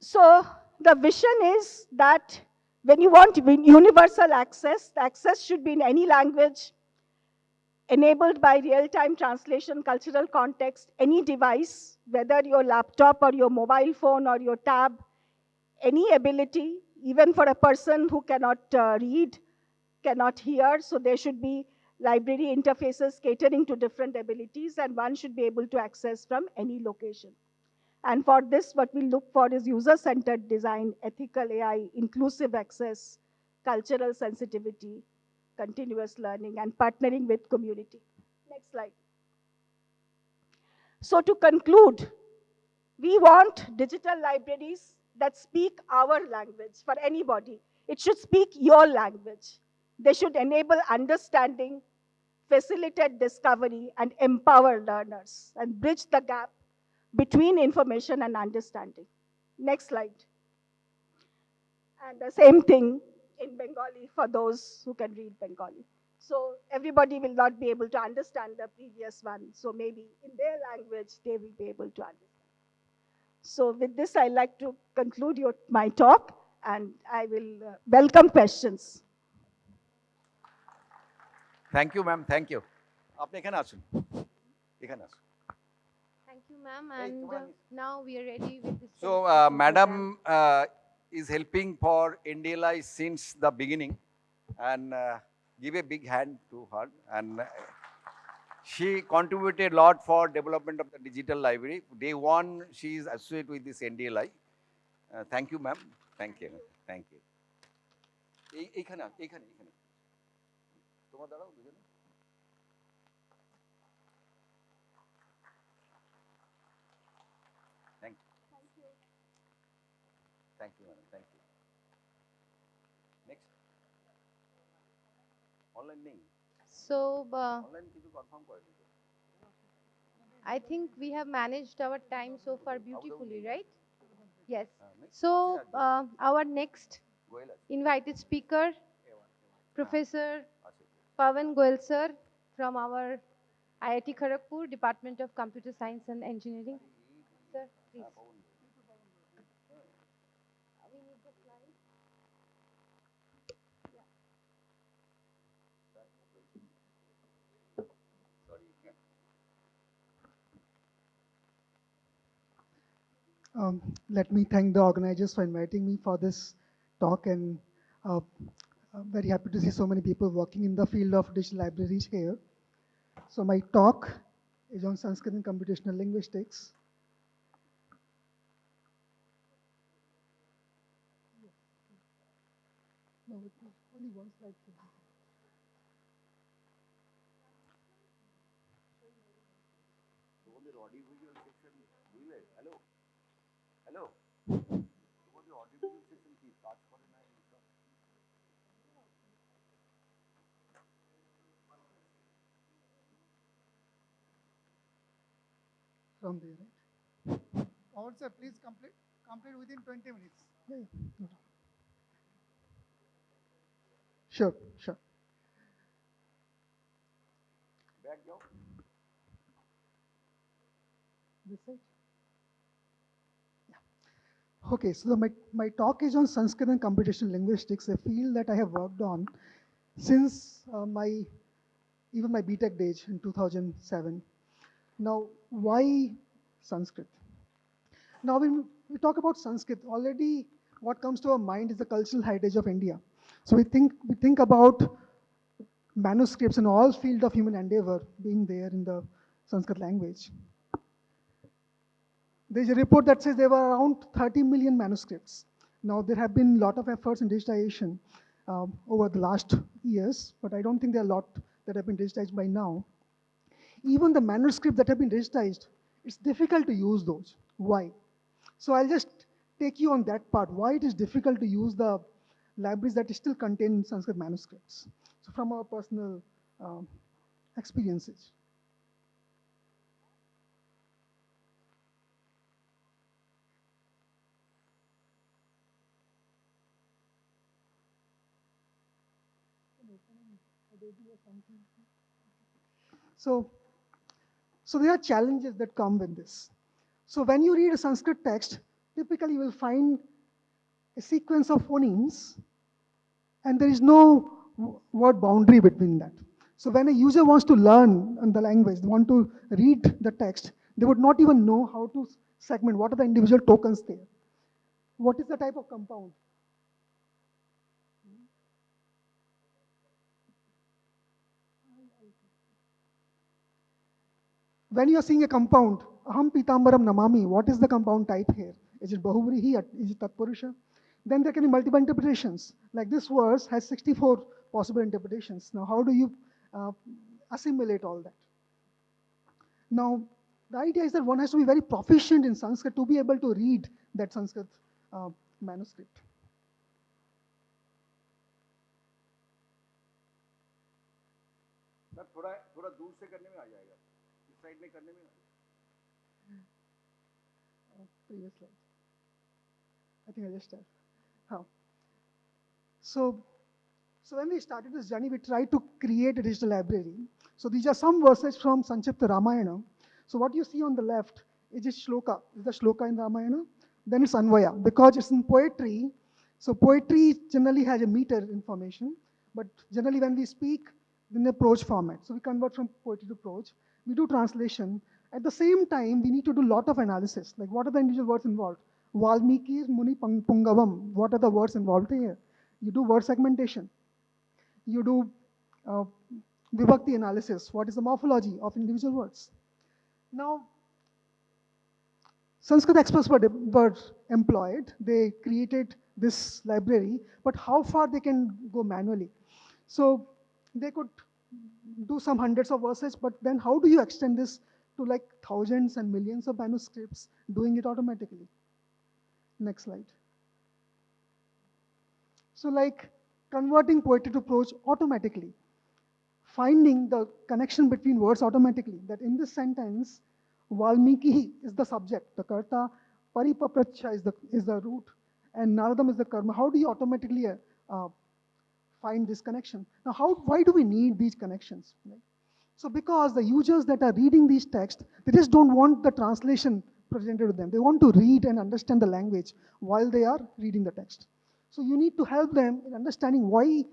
So the vision is that when you want universal access, the access should be in any language, enabled by real-time translation, cultural context, any device, whether your laptop or your mobile phone or your tab, any ability, even for a person who cannot read, cannot hear. So there should be library interfaces catering to different abilities, and one should be able to access from any location. And for this, what we look for is user-centered design, ethical AI, inclusive access, cultural sensitivity, continuous learning, and partnering with community. Next slide. So to conclude, we want digital libraries that speak our language for anybody. It should speak your language. They should enable understanding, facilitate discovery, and empower learners, and bridge the gap between information and understanding. Next slide. And the same thing in Bengali for those who can read Bengali. So everybody will not be able to understand the previous one. So maybe in their language, they will be able to understand. So with this, I'd like to conclude my talk, and I will welcome questions. Thank you, ma'am. Thank you. আপনি এখানে আসুন এখানে আসুন Thank you, ma'am. And now we are ready with this. So, madam is helping for NDLI since the beginning, and give a big hand to her. And she contributed a lot for development of the digital library. Day one, she is associated with this NDLI. Thank you, ma'am. Thank you. Thank you. এইখানে তোমার দাঁড়াও দুজনে Thank you. Thank you, madam. Thank you. Next. Online নেই So online কিছু confirm করে দিতে I think we have managed our time so far beautifully, right? Yes. next So our next Goyal আছে invited speaker, Professor আছে Pavan Goel sir from our IIT Kharagpur, Department of Computer Science and Engineering. Sir, please. We need the slide. Let me thank the organizers for inviting me for this talk, and I'm very happy to see so many people working in the field of digital libraries here. So my talk is on Sanskrit and computational linguistics. only one slide. Hello. Hello. তোমাদের audiovisual section কি কাজ করে না এইসব? From there, right? Also, please complete within 20 minutes. Yeah, yeah. Sure, sure. Back যাও। This side? Yeah. Okay, so my talk is on Sanskrit and computational linguistics, a field that I have worked on since even my BTech days in 2007. Now, why Sanskrit? Now, when we talk about Sanskrit, already what comes to our mind is the cultural heritage of India. So we think about manuscripts in all field of human endeavor being there in the Sanskrit language. There's a report that says there were around 30 million manuscripts. Now, there have been a lot of efforts in digitization over the last years, but I don't think there are a lot that have been digitized by now. Even the manuscripts that have been digitized, it's difficult to use those. Why? So I'll just take you on that part, why it is difficult to use the libraries that still contain Sanskrit manuscripts. So from our personal experiences. So there are challenges that come with this. So when you read a Sanskrit text, typically you will find a sequence of phonemes, and there is no word boundary between that. So when a user wants to learn the language, they want to read the text, they would not even know how to segment what are the individual tokens there. What is the type of compound? When you are seeing a compound, aham pitambaram namami, what is the compound type here? Is it bahuvrihi? Is it tatpurusha? Then there can be multiple interpretations. Like this verse has 64 possible interpretations. Now, how do you assimilate all that? Now, the idea is that one has to be very proficient in Sanskrit to be able to read that Sanskrit manuscript. Sir थोड़ा दूर से करने में आ जाएगा, इस side में करने में। Previous slide. I think I just have. How? So when we started this journey, we tried to create a digital library. So these are some verses from Sanchipta Ramayana. So what you see on the left is just shloka, is the shloka in Ramayana. Then it's Anvaya, because it's in poetry. So poetry generally has a meter information, but generally when we speak in a prose format. So we convert from poetry to prose. We do translation. At the same time, we need to do a lot of analysis. Like what are the individual words involved? Valmiki, Muni, Pungavam. What are the words involved here? You do word segmentation. You do vibhakti analysis. What is the morphology of individual words? Now, Sanskrit experts were employed. They created this library, but how far they can go manually? So they could do some hundreds of verses, but then how do you extend this to like thousands and millions of manuscripts, doing it automatically? Next slide. So like converting poetry to prose automatically, finding the connection between words automatically, that in this sentence, Valmiki is the subject, the karta, Paripapracha is the root, and Naradam is the karma. How do you automatically find this connection? Now, why do we need these connections? Right? So because the users that are reading these texts, they just don't want the translation presented to them. They want to read and understand the language while they are reading the text. So you need to help them in understanding why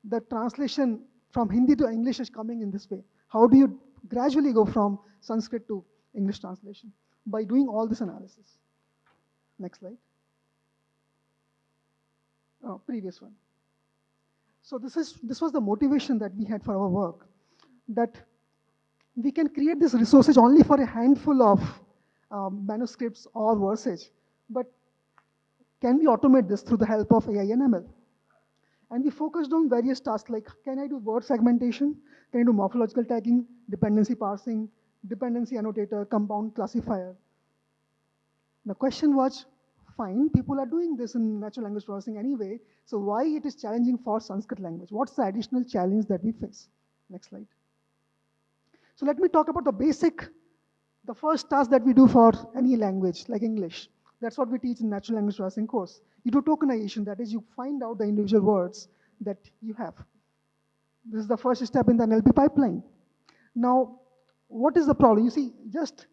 the translation from Hindi to English is coming in this way. How do you gradually go from Sanskrit to English translation? By doing all this analysis. Next slide. Previous one. So this was the motivation that we had for our work, that we can create this resources only for a handful of manuscripts or verses, but can we automate this through the help of AI and ML? And we focused on various tasks like, can I do word segmentation? Can I do morphological tagging, dependency parsing, dependency annotator, compound classifier? The question was, fine, people are doing this in natural language processing anyway, so why it is challenging for Sanskrit language? What's the additional challenge that we face? Next slide. So let me talk about the first task that we do for any language, like English. That's what we teach in natural language processing course. You do tokenization, that is, you find out the individual words that you have. This is the first step in the NLP pipeline. Now, what is the problem? You see, just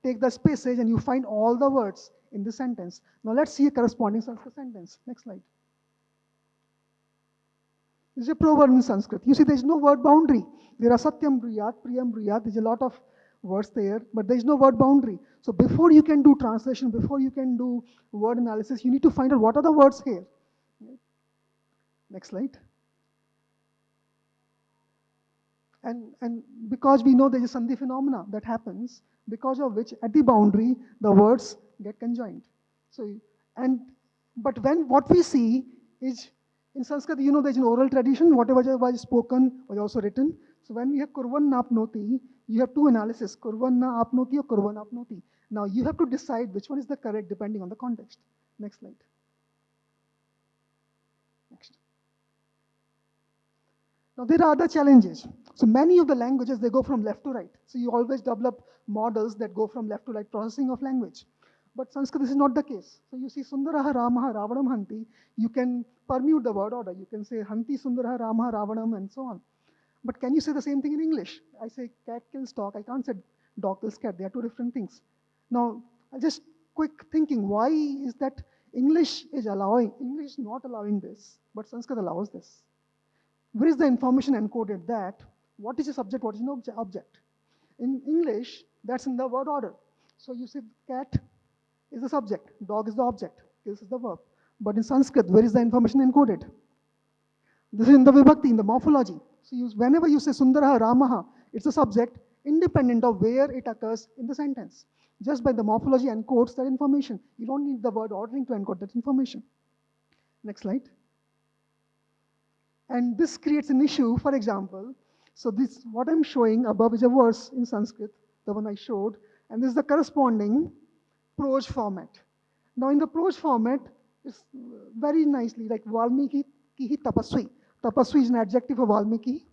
take the spaces and you find all the words in the sentence. Now let's see a corresponding Sanskrit sentence. Next slide. This is a proverb in Sanskrit. You see, there is no word boundary. There are satyam briyat, priyam briyat. There's a lot of words there, but there is no word boundary. So before you can do translation, before you can do word analysis, you need to find out what are the words here. Next slide. And because we know there is a sandhi phenomena that happens, because of which at the boundary, the words get conjoined. But what we see is, in Sanskrit, you know, there's an oral tradition. Whatever was spoken was also written. So when we have kurvan apnoti, you have two analysis, kurvan apnoti or kurvan apnoti. Now you have to decide which one is the correct depending on the context. Next slide. Next. Now there are other challenges. So many of the languages, they go from left to right. So you always develop models that go from left to right processing of language. But Sanskrit, this is not the case. So you see Sundaraha Ramaha Ravanam Hanti, you can permute the word order. You can say Hanti Sundaraha Ramaha Ravanam and so on. But can you say the same thing in English? I say cat kills dog. I can't say dog kills cat. They are two different things. Now, just quick thinking, why is that English is not allowing this, but Sanskrit allows this? Where is the information encoded that what is a subject, what is an object? In English, that's in the word order. So you say cat is the subject, dog is the object, this is the verb. But in Sanskrit, where is the information encoded? This is in the vibhakti, in the morphology. So whenever you say Sundaraha Ramaha, it's a subject independent of where it occurs in the sentence. Just by the morphology encodes that information. You don't need the word ordering to encode that information. Next slide. And this creates an issue, for example. So this, what I'm showing above is a verse in Sanskrit, the one I showed, and this is the corresponding prose format. Now in the prose format, it's very nicely like Valmiki Kihi Tapasvi. Tapasvi is an adjective of Valmiki,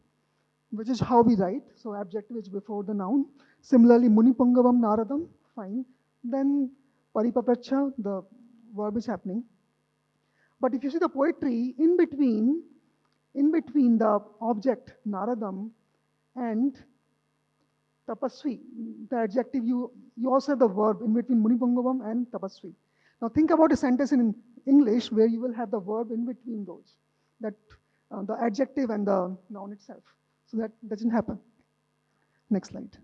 which is how we write. So adjective is before the noun. Similarly, Munipungavam Naradam, fine. Then Paripapracha, the verb is happening. But if you see the poetry, in between the object Naradam and Tapasvi, the adjective, you also have the verb in between Munipungavam and Tapasvi. Now think about a sentence in English where you will have the verb in between those, that the adjective and the noun itself. So that doesn't happen. Next slide.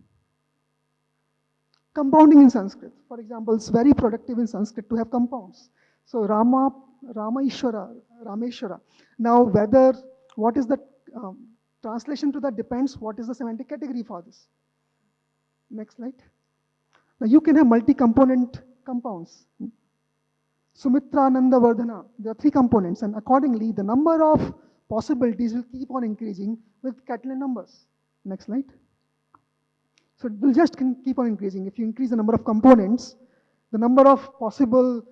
Compounding in Sanskrit. For example, it's very productive in Sanskrit to have compounds. So Rama, Ishwara, Rameshwara. Now what is the translation to that depends what is the semantic category for this. Next slide. Now you can have multi-component compounds. Sumitra, Nanda, Vardhana. There are 3 components, and accordingly, the number of possibilities will keep on increasing with Catalan numbers. Next slide. So it will just keep on increasing. If you increase the number of components, the number of possible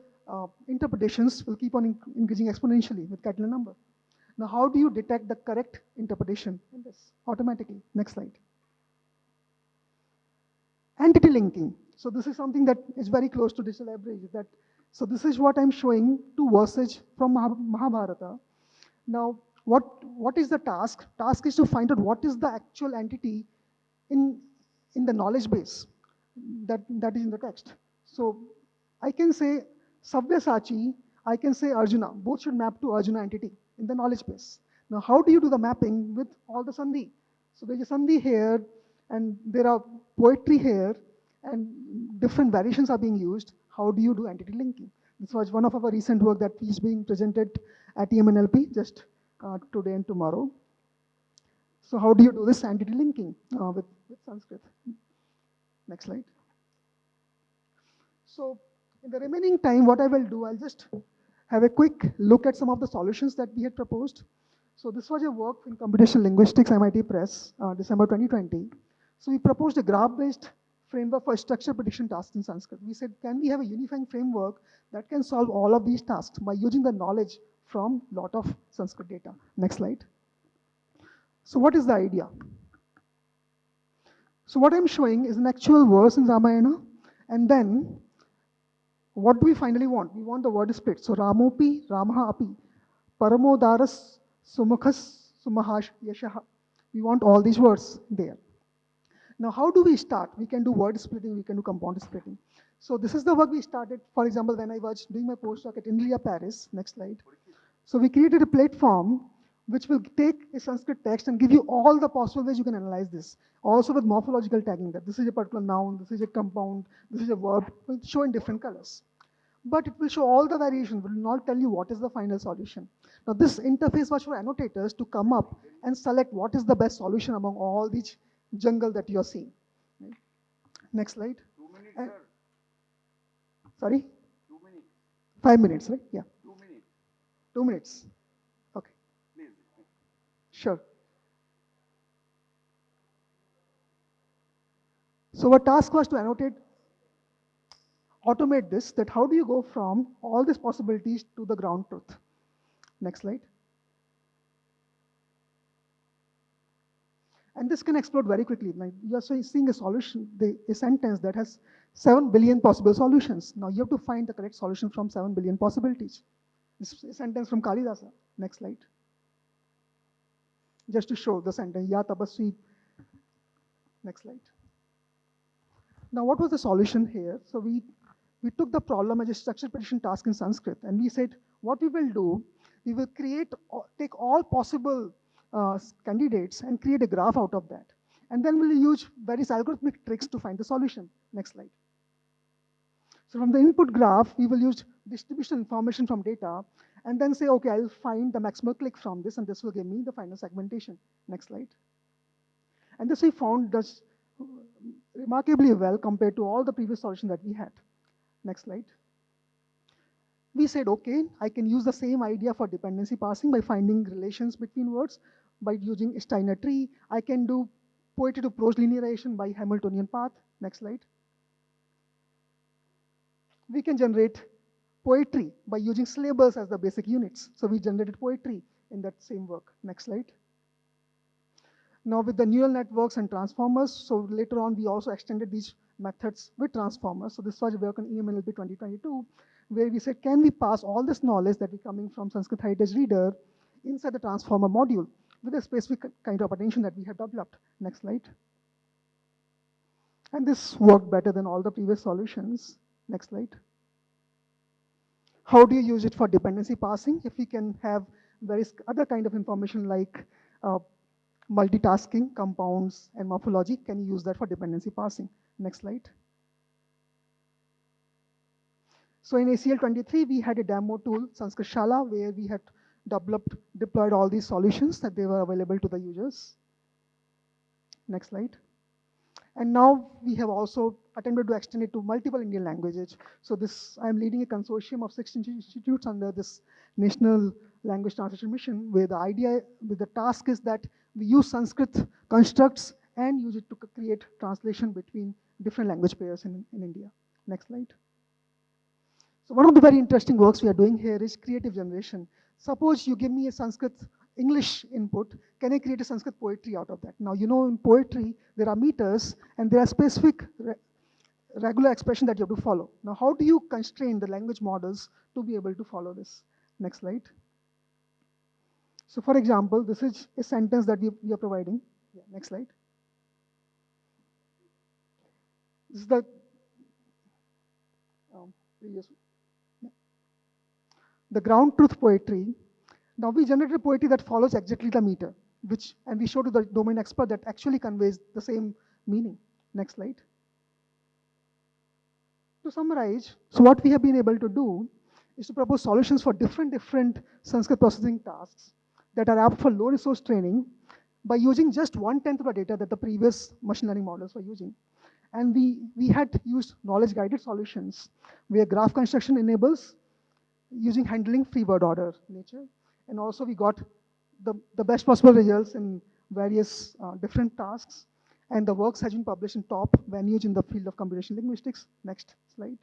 interpretations will keep on increasing exponentially with Catalan number. Now, how do you detect the correct interpretation in this? Automatically. Next slide. Entity linking. So this is something that is very close to digital library. So this is what I'm showing, 2 verses from Mahabharata. Now, what is the task? Task is to find out what is the actual entity in the knowledge base that is in the text. So I can say Sabyasachi, I can say Arjuna. Both should map to Arjuna entity in the knowledge base. Now, how do you do the mapping with all the sandhi? So there's a sandhi here, and there are poetry here, and different variations are being used. How do you do entity linking? This was one of our recent work that is being presented at EMNLP just today and tomorrow. So how do you do this entity linking with Sanskrit? Next slide. So in the remaining time, what I will do, I'll just have a quick look at some of the solutions that we had proposed. So this was a work in computational linguistics, MIT Press, December 2020. So we proposed a graph-based framework for structure prediction tasks in Sanskrit. We said, can we have a unifying framework that can solve all of these tasks by using the knowledge from a lot of Sanskrit data? Next slide. So what is the idea? So what I'm showing is an actual verse in Ramayana, and then what do we finally want? We want the word split. So Ramopi, Ramaha api, Paramodaras, Sumukhas, Sumahash, Yashaha. We want all these words there. Now, how do we start? We can do word splitting, we can do compound splitting. So this is the work we started, for example, when I was doing my postdoc at INRIA Paris. Next slide. So we created a platform which will take a Sanskrit text and give you all the possible ways you can analyze this. Also with morphological tagging, that this is a particular noun, this is a compound, this is a verb, will show in different colors. But it will show all the variations, will not tell you what is the final solution. Now this interface was for annotators to come up and select what is the best solution among all these jungle that you are seeing. Right? Next slide. 2 minutes, sir. Sorry? 2 minutes. 5 minutes, right? Yeah. 2 minutes. 2 minutes. Okay. Please. Sure. So our task was to automate this, that how do you go from all these possibilities to the ground truth? Next slide. And this can explode very quickly. Like you're seeing a solution, a sentence that has 7 billion possible solutions. Now you have to find the correct solution from 7 billion possibilities. This is a sentence from Kalidas. Next slide. Just to show the sentence, Ya Tapasvi. Next slide. Now what was the solution here? So we took the problem as a structured prediction task in Sanskrit, and we said, what we will do, we will take all possible candidates and create a graph out of that. And then we'll use various algorithmic tricks to find the solution. Next slide. So from the input graph, we will use distribution information from data and then say, okay, I'll find the maximal click from this, and this will give me the final segmentation. Next slide. And this we found does remarkably well compared to all the previous solutions that we had. Next slide. We said, okay, I can use the same idea for dependency parsing by finding relations between words by using a Steiner tree. I can do poetry to prose linearization by Hamiltonian path. Next slide. We can generate poetry by using syllables as the basic units. So we generated poetry in that same work. Next slide. Now with the neural networks and transformers, so later on we also extended these methods with transformers. So this was a work on EMNLP 2022, where we said, can we pass all this knowledge that is coming from Sanskrit Heritage Reader inside the transformer module with a specific kind of attention that we have developed. Next slide. And this worked better than all the previous solutions. Next slide. How do you use it for dependency parsing? If we can have various other kind of information like multitasking, compounds, and morphology, can you use that for dependency parsing? Next slide. So in ACL 23, we had a demo tool, Sanskrit Shala, where we had deployed all these solutions that they were available to the users. Next slide. And now we have also attempted to extend it to multiple Indian languages. So I'm leading a consortium of 6 institutes under this National Language Translation Mission, where the task is that we use Sanskrit constructs and use it to create translation between different language pairs in India. Next slide. So one of the very interesting works we are doing here is creative generation. Suppose you give me a Sanskrit English input, can I create a Sanskrit poetry out of that? Now, you know, in poetry, there are meters and there are specific regular expression that you have to follow. Now, how do you constrain the language models to be able to follow this? Next slide. So for example, this is a sentence that we are providing. Yeah, next slide. This is the previous one. The ground truth poetry. Now we generated poetry that follows exactly the meter, and we showed to the domain expert that actually conveys the same meaning. Next slide. To summarize, so what we have been able to do is to propose solutions for different Sanskrit processing tasks that are apt for low resource training by using just 1/10 of the data that the previous machine learning models were using. And we had used knowledge guided solutions where graph construction enables using handling free word order nature. And also we got the best possible results in various different tasks. And the works has been published in top venues in the field of computational linguistics. Next slide.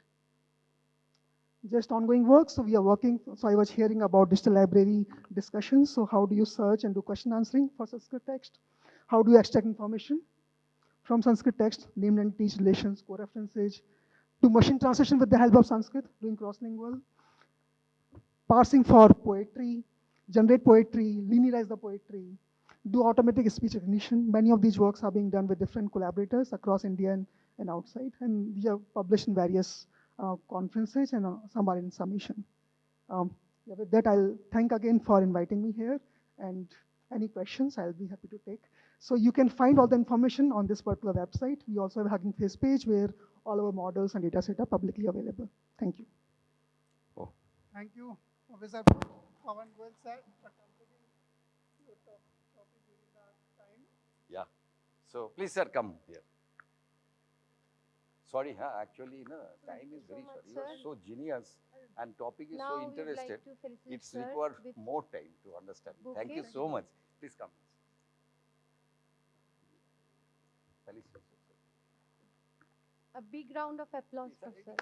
Just ongoing work. So we are working. So I was hearing about digital library discussions. So how do you search and do question answering for Sanskrit text? How do you extract information from Sanskrit text, named entities, relations, co-references, to machine translation with the help of Sanskrit, doing cross-lingual, parsing for poetry, generate poetry, linearize the poetry, do automatic speech recognition. Many of these works are being done with different collaborators across India and outside, and these are published in various conferences, and some are in submission. Yeah, with that, I'll thank again for inviting me here, and any questions, I'll be happy to take. So you can find all the information on this particular website. We also have a Hugging Face page where all our models and data set are publicly available. Thank you. Thank you, Professor Pawan. Well said for completing your topic within the time. Yeah. So please, sir, come here. Sorry, actually, no, time is very short. You are so genius and topic is so interested. It's required more time to understand. Thank you so much. Please come. A big round of applause for sir.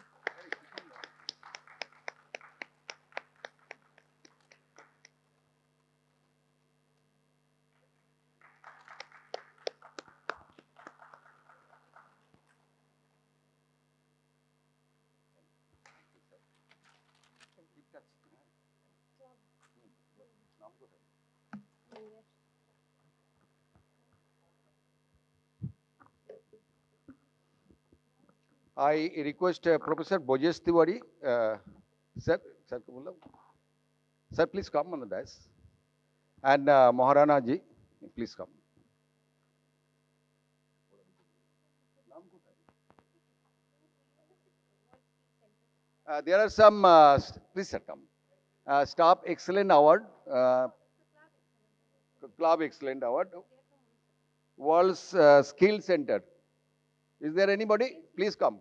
I request Professor Bojes Tiwari, sir, sir, please come on the dais. And Maharana ji, please come. There are some, please sir, come. Staff Excellent Award, Club Excellent Award, World's Skill Center. Is there anybody? Please come.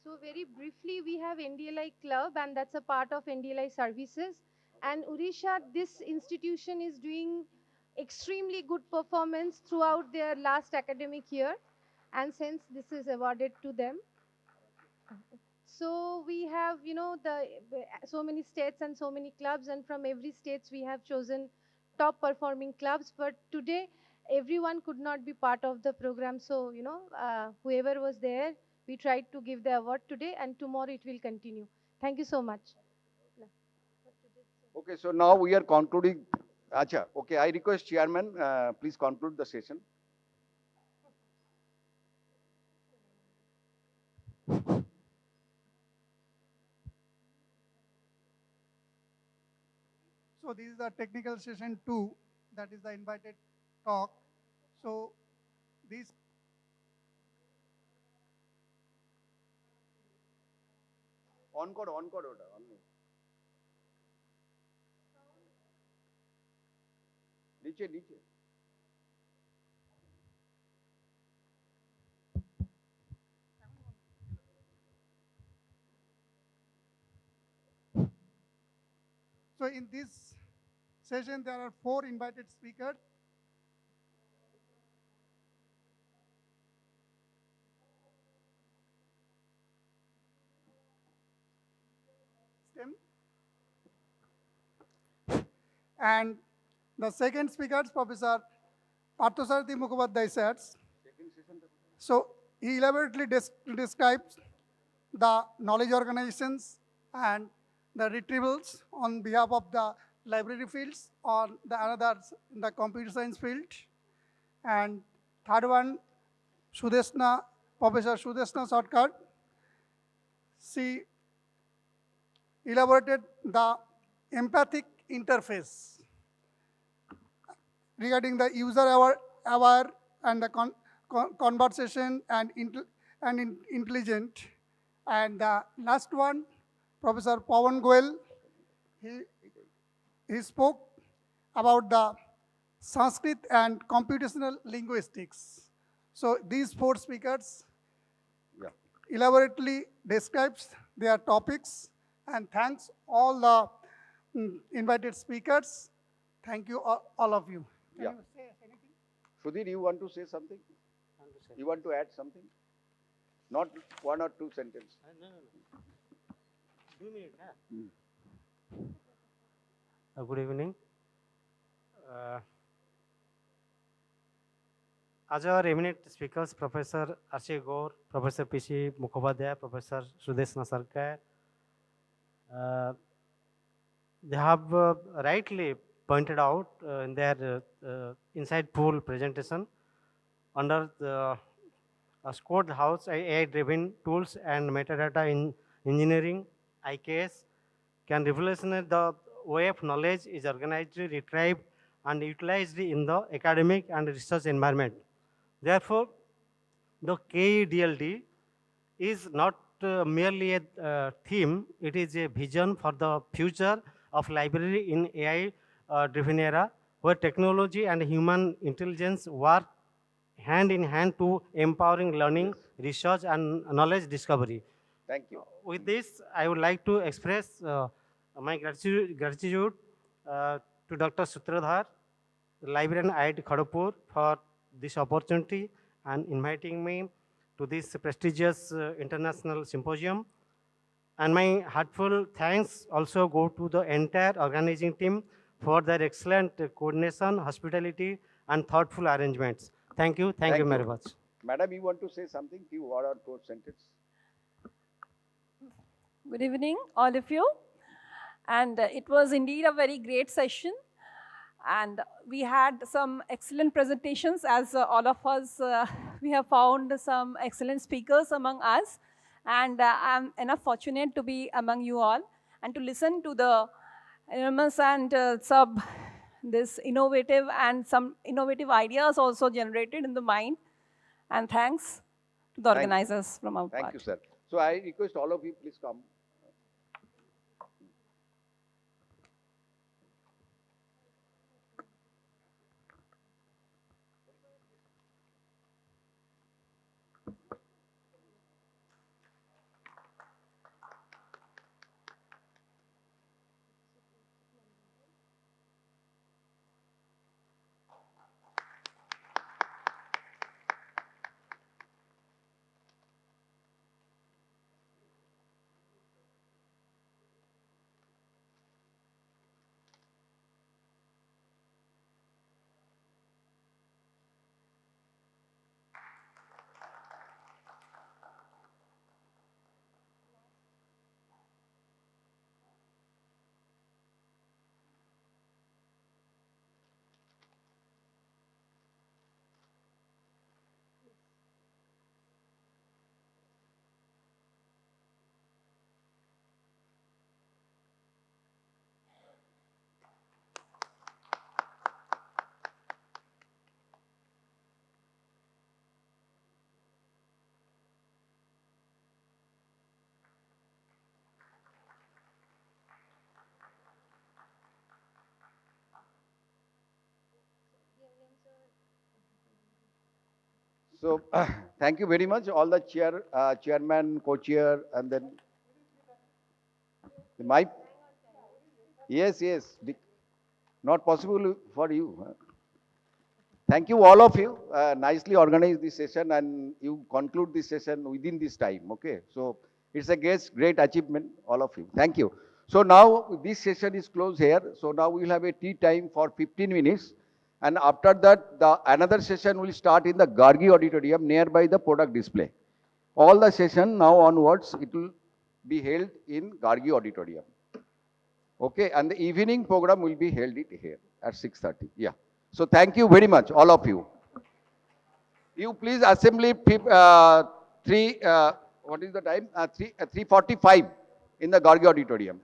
So very briefly, we have NDLI Club, and that's a part of NDLI services. And Odisha, this institution is doing extremely good performance throughout their last academic year. And since this is awarded to them. So we have, so many states and so many clubs, and from every states we have chosen top performing clubs. But today, everyone could not be part of the program. So, whoever was there, we tried to give the award today, and tomorrow it will continue. Thank you so much. Okay, so now we are concluding. Acha, okay, I request Chairman, please conclude the session. So this is the technical session 2, that is the invited talk. So this On code order. Niche. So in this session, there are 4 invited speakers. And the second speaker is Professor Parthasarathi Mukhopadhyay sir. So he elaborately describes the knowledge organizations and the retrievals on behalf of the library fields or the others in the computer science field. And third one, Professor Sudeshna Sarkar. She elaborated the empathic interface. regarding the user aware and the conversation and intelligent. And the last one, Professor Pawan Goel, he spoke about the Sanskrit and computational linguistics. So these four speakers elaborately describes their topics, and thanks all the invited speakers. Thank you all of you. Can Yeah. you say anything? Sudhir, you want to say something? You want to add something? Not one or two sentences. No. 2 minutes. Good evening. As our eminent speakers, Professor Arshay Gaur, Professor P.C. Mukhopadhyay, Professor Sudesh Nasarkar, they have rightly pointed out in their insightful presentation under the scored house AI-driven tools and metadata in engineering, IKS, can revolutionize the way of knowledge is organized, retrieved, and utilized in the academic and research environment. Therefore, the KEDLD is not merely a theme, it is a vision for the future of library in AI-driven era, where technology and human intelligence work hand in hand to empowering learning, research, and knowledge discovery. Thank you. With this, I would like to express my gratitude to Dr. Sutradhar, the librarian at Kharagpur, for this opportunity and inviting me to this prestigious international symposium. And my heartfelt thanks also go to the entire organizing team for their excellent coordination, hospitality, and thoughtful arrangements. Thank you very much. Madam, you want to say something? Few one or two sentences. Good evening, all of you. And it was indeed a very great session. And we had some excellent presentations, as all of us, we have found some excellent speakers among us. And I'm enough fortunate to be among you all and to listen to the enormous and this innovative and some innovative ideas also generated in the mind. And thanks to the organizers from our part. Thank you, sir. So I request all of you, please come. So thank you very much, all the chairman, co-chair, and then the mic. Yes, not possible for you. Thank you, all of you. Nicely organized this session, and you conclude this session within this time. Okay, so it's a great achievement, all of you. Thank you. So now this session is closed here. So now we will have a tea time for 15 minutes. And after that, another session will start in the Gargi Auditorium nearby the product display. All the session now onwards, it will be held in Gargi Auditorium. Okay, and the evening program will be held here at 6:30. Yeah. So thank you very much, all of you. You please assembly what is the time? 3:45 in the Gargi Auditorium.